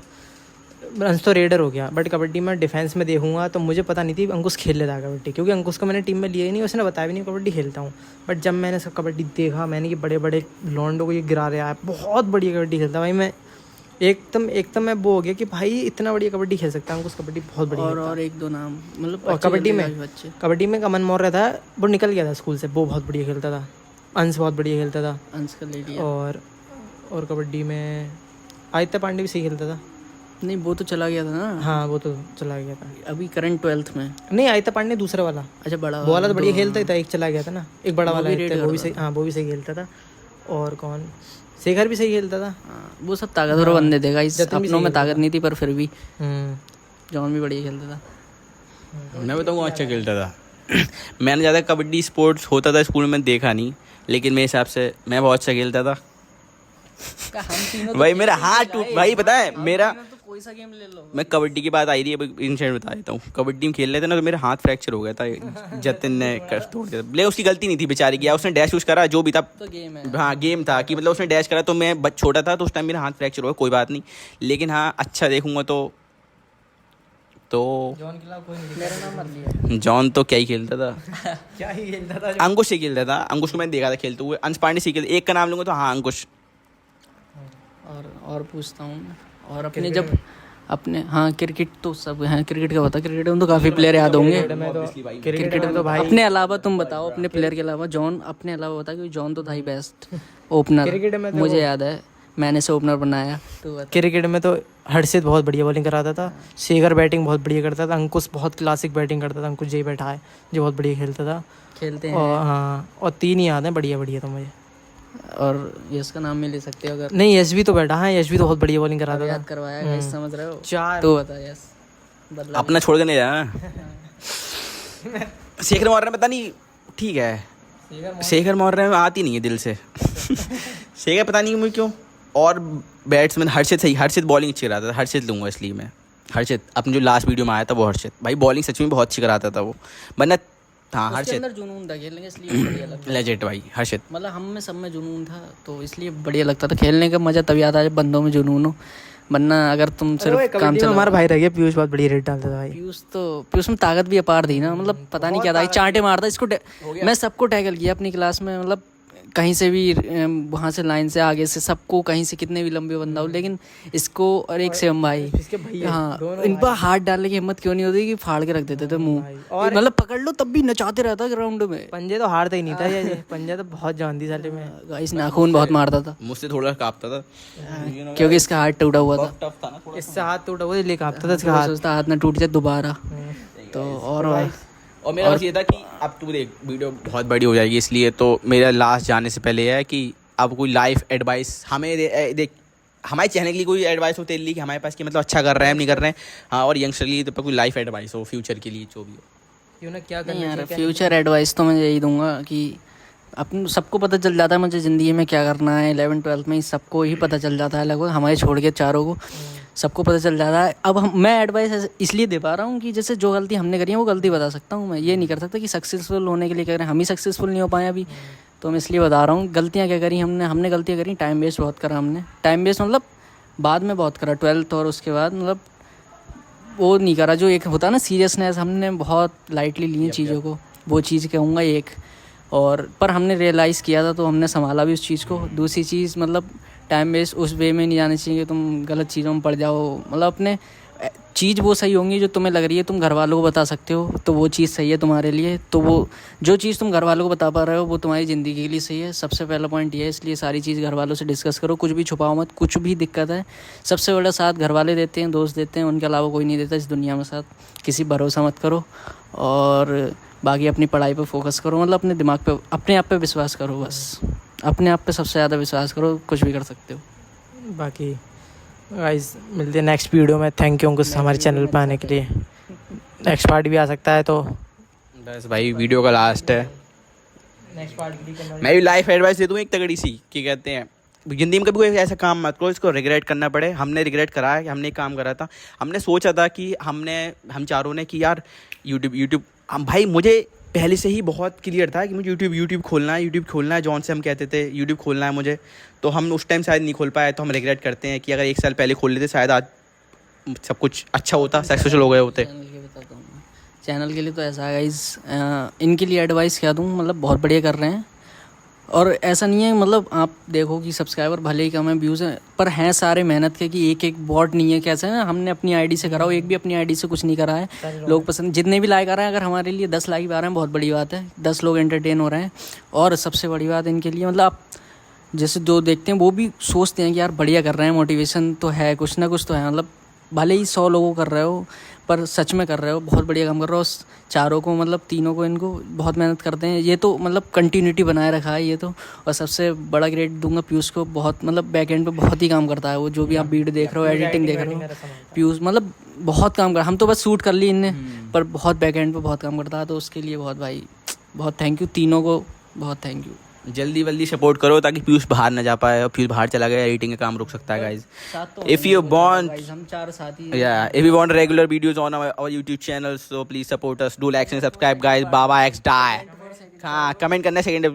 अंश तो रेडर हो गया। बट कबड्डी में डिफेंस में देखूंगा तो मुझे पता नहीं थी अंकुश खेल लेता कबड्डी, क्योंकि अंकुश को मैंने टीम में लिया ही नहीं, उसने बताया भी नहीं कबड्डी खेलता हूँ। बट जब मैंने सब कबड्डी देखा, मैंने कि बड़े बड़े लॉन्डो को ये गिरा रहा है, बहुत बढ़िया कबड्डी खेलता भाई। मैं एकदम मैं वो हो गया कि भाई इतना बढ़िया कबड्डी खेल सकता है अंकुश, कबड्डी बहुत बढ़िया। और एक दो नाम मतलब और कबड्डी में अमन मौर्य था, वो निकल गया था स्कूल से, वो बहुत बढ़िया खेलता था। अंश बहुत बढ़िया खेलता था, अंश का ले लिया। और कबड्डी में आदित्य पांडे भी सही खेलता था। नहीं वो तो चला गया था ना। हाँ वो तो चला गया था अभी करंट 12th में। नहीं आदित्य पांडे दूसरा वाला, अच्छा बड़ा वाला तो बढ़िया खेलता ही था, एक चला गया था ना, एक बड़ा वाला वो भी सही, हाँ वो भी सही खेलता था। और कौन, शेखर भी सही खेलता था। वो सब ताकतवर बंदे थे गाइस, अपनों में ताकत नहीं थी पर फिर भी जॉन भी बढ़िया खेलता था। मैं बताऊँ अच्छा खेलता था। मैंने ज़्यादा कबड्डी स्पोर्ट्स होता था स्कूल में देखा नहीं, लेकिन मेरे हिसाब से मैं बहुत अच्छा खेलता था। भाई मेरा हाथ टूट, भाई पता है मेरा, कोई सा गेम ले लो। मैं कबड्डी की बात आई रही है, इंसिडेंट बता देता हूँ। कबड्डी में खेल रहे थे ना, तो मेरा हाथ फ्रैक्चर हो गया था, जतिन ने तोड़ दिया। ले उसकी गलती नहीं थी बेचारी की, उसने डैश यूज करा, जो भी था तो गेम है। हाँ गेम था कि मतलब उसने डैश करा, तो मैं छोटा था तो उस टाइम मेरा हाथ फ्रैक्चर हो गया, कोई बात नहीं। लेकिन हाँ अच्छा देखूंगा तो जॉन के खिलाफ कोई नहीं, मेरा नाम मत लिया। जॉन तो क्या ही खेलता था। क्या ही खेलता था, अंकुश से खेलता था, अंकुश को मैंने देखा था खेलते हुए। अंश पांडे से खेलते, एक का नाम लूंगा तो हाँ अंकुश। और पूछता हूँ, और अपने जब अपने हाँ क्रिकेट तो सब हैं, क्रिकेट का बता, क्रिकेट में तो काफ़ी प्लेयर याद होंगे। क्रिकेट में तो भाई अपने अलावा तुम बताओ, अपने प्लेयर के अलावा जॉन, अपने अलावा बता, क्योंकि जॉन तो था ही बेस्ट ओपनर। मुझे याद है मैंने से ओपनर बनाया। तो क्रिकेट में तो हर्षित बहुत बढ़िया बॉलिंग कराता था, शेखर बैटिंग बहुत बढ़िया करता था, अंकुश बहुत क्लासिक बैटिंग करता था, अंकुश जय बैठा है जो बहुत बढ़िया खेलता था, खेलते हैं। और हाँ, और 3 ही याद हैं बढ़िया बढ़िया तो मुझे। और यश का नाम भी ले सकते हो अगर। नहीं यश भी तो बैठा है, यश भी तो बहुत बढ़िया बॉलिंग कराता था। याद करवाया गाइस, समझ रहे हो? 4 तो बता यश, बदला अपना छोड़ के नहीं जाना। शेखर मौर्य पता नहीं, ठीक है शेखर मौर्य में आती नहीं है दिल से। शेखर पता नहीं मुझे क्यों। और बैट्समैन हर्षित सही, हर्षित बॉलिंग अच्छी कराता था, हर्षित लूँगा इसलिए मैं। हर्षित अपने जो लास्ट वीडियो में आया था वो हर्षित भाई, बॉलिंग सच में बहुत अच्छी कराता था वो, वरना हाँ हर्षित अंदर जुनून था खेलने का, इसलिए बढ़िया लगता। लेजेंड भाई हर्षित। मतलब हम में सब में जुनून था, तो इसलिए बढ़िया लगता था खेलने का। मजा तभी आता है जब बंदों में जुनून हो, वरना अगर तुम सिर्फ काम चला। हमारा भाई रह गया पीयूष, बहुत बढ़िया रेट डालता था भाई। पीयूष में ताकत भी अपार थी ना, मतलब पता नहीं क्या था, चांटे मारता इसको। मैं सबको टैकल किया अपनी क्लास में, मतलब कहीं से भी वहाँ से लाइन से आगे से सबको, कहीं से कितने भी लंबे बंदा हो, लेकिन इसको और एक से हम भाई, हाँ इन पर हाथ डालने की हिम्मत क्यों नहीं होती कि फाड़ के रख देते थे मुंह, मतलब पकड़ लो तब भी नचाते रहता ग्राउंड में। पंजे तो हारता ही नहीं था ये, पंजा तो बहुत जान थी साले में। गाइस नाखून बहुत मारता था, मुझसे थोड़ा कांपता था क्योंकि इसका हाथ टूटा हुआ था। इससे हाथ टूटा हुआ इसलिए कांपता था इसका हाथ। सोचता हाथ ना टूट जाए दोबारा। तो और मेरा बस ये था कि अब तू देख वीडियो बहुत बड़ी हो जाएगी, इसलिए तो मेरा लास्ट जाने से पहले है कि अब कोई लाइफ एडवाइस हमें देख, हमारे चैनल के लिए कोई एडवाइस हो तेरे लिए कि हमारे पास कि मतलब अच्छा कर रहे हैं हम नहीं कर रहे हैं, हाँ, और यंगस्टर के लिए तो कोई लाइफ एडवाइस हो फ्यूचर के लिए जो भी हो। क्यों ना क्या नहीं करना यार, चाहिए, फ्यूचर एडवाइस तो मैं यही दूंगा कि अपन सबको पता चल जाता है मुझे ज़िंदगी में क्या करना है। 11th-12th में ही सबको ही पता चल जाता है, लगभग हमारे छोड़ के चारों को सबको पता चल जाता है। अब मैं एडवाइस इसलिए दे पा रहा हूँ कि जैसे जो गलती हमने करी है वो गलती बता सकता हूँ मैं। ये नहीं कर सकता कि सक्सेसफुल होने के लिए कह रहे हैं, हम ही सक्सेसफुल नहीं हो पाए अभी, तो मैं इसलिए बता रहा हूँ गलतियाँ क्या करी हमने गलतियाँ करी, टाइम वेस्ट बहुत करा हमने। टाइम वेस्ट मतलब बाद में बहुत करा, 12th और उसके बाद मतलब वो नहीं करा जो एक होता है ना सीरियसनेस, हमने बहुत लाइटली ली चीज़ों को, वो चीज़ कहूँगा एक। और पर हमने रियलाइज़ किया था तो हमने संभाला भी उस चीज़ को। दूसरी चीज़ मतलब टाइम वेस्ट उस वे में नहीं जाना चाहिए कि तुम गलत चीज़ों में पड़ जाओ। मतलब अपने चीज़ वो सही होंगी जो तुम्हें लग रही है, तुम घर वालों को बता सकते हो तो वो चीज़ सही है तुम्हारे लिए। तो वो जो चीज़ तुम घर वालों को बता पा रहे हो वो तुम्हारी ज़िंदगी के लिए सही है। सबसे पहला पॉइंट ये है, इसलिए सारी चीज़ घर वालों से डिस्कस करो, कुछ भी छुपाओ मत। कुछ भी दिक्कत है, सबसे बड़ा साथ घर वाले देते हैं, दोस्त देते हैं, उनके अलावा कोई नहीं देता इस दुनिया में साथ। किसी भरोसा मत करो और बाकी अपनी पढ़ाई पे फोकस करो। मतलब अपने दिमाग पे, अपने आप पे विश्वास करो, बस अपने आप पे सबसे ज़्यादा विश्वास करो, कुछ भी कर सकते हो। बाकी गाइस मिलते हैं नेक्स्ट वीडियो में। थैंक यू अंकुश हमारे चैनल पे आने के लिए। नेक्स्ट पार्ट भी आ सकता है, तो बस भाई वीडियो का लास्ट है। नेक्स्ट पार्ट के लिए मैं भी लाइफ एडवाइस दे दूँ एक तगड़ी सी, कि कहते हैं ज़िंदगी में कभी कोई ऐसा काम मत करो इसको रिग्रेट करना पड़े। हमने रिग्रेट करा है कि हमने एक काम करा था, हमने सोचा था कि हम चारों ने कि यार यूट्यूब हम भाई, मुझे पहले से ही बहुत क्लियर था कि मुझे यूट्यूब खोलना है जॉन से हम कहते थे यूट्यूब खोलना है मुझे। तो हम उस टाइम शायद नहीं खोल पाए, तो हम रिग्रेट करते हैं कि अगर 1 साल पहले खोल लेते शायद आज सब कुछ अच्छा होता, सक्सेसफुल हो गए होते। चैनल के बताता हूँ, चैनल के लिए तो ऐसा है गाइस, इनके लिए एडवाइस क्या दूँ, मतलब बहुत बढ़िया कर रहे हैं। और ऐसा नहीं है मतलब आप देखो कि सब्सक्राइबर भले ही कम है, व्यूज़ हैं, पर हैं सारे मेहनत के कि एक बॉट नहीं है। कैसे है ना, हमने अपनी आईडी से करा हो, एक भी अपनी आईडी से कुछ नहीं करा है। लोग पसंद जितने भी लाइक आ रहे हैं, अगर हमारे लिए 10 लाइक आ रहे हैं बहुत बड़ी बात है, 10 लोग एंटरटेन हो रहे हैं। और सबसे बड़ी बात इनके लिए मतलब आप जैसे जो देखते हैं वो भी सोचते हैं कि यार बढ़िया कर रहे हैं, मोटिवेशन तो है, कुछ ना कुछ तो है। मतलब भले ही 100 लोगों कर रहे हो पर सच में कर रहे हो, बहुत बढ़िया काम कर रहे हो। चारों को मतलब तीनों को, इनको बहुत मेहनत करते हैं ये तो, मतलब कंटिन्यूटी बनाए रखा है ये तो। और सबसे बड़ा ग्रेड दूंगा पीयूष को, बहुत मतलब बैक एंड पे बहुत ही काम करता है वो। जो भी आप वीडियो देख रहे हो, एडिटिंग देख रहे हो, पीयूष मतलब बहुत काम कर, हम तो बस शूट कर ली इनने, पर बहुत बैक एंड पे बहुत काम करता है। तो उसके लिए बहुत भाई बहुत थैंक यू, तीनों को बहुत थैंक यू। जल्दी सपोर्ट करो ताकि पीयूष बाहर ना जा पाए, और पीयूष बाहर चला गया एडिटिंग का काम रुक सकता है गाइज। If you want, हम चार साथी, if you want regular videos on our YouTube channel, so please support us, do like and subscribe guys। Baba X die, हाँ कमेंट करना सेकंड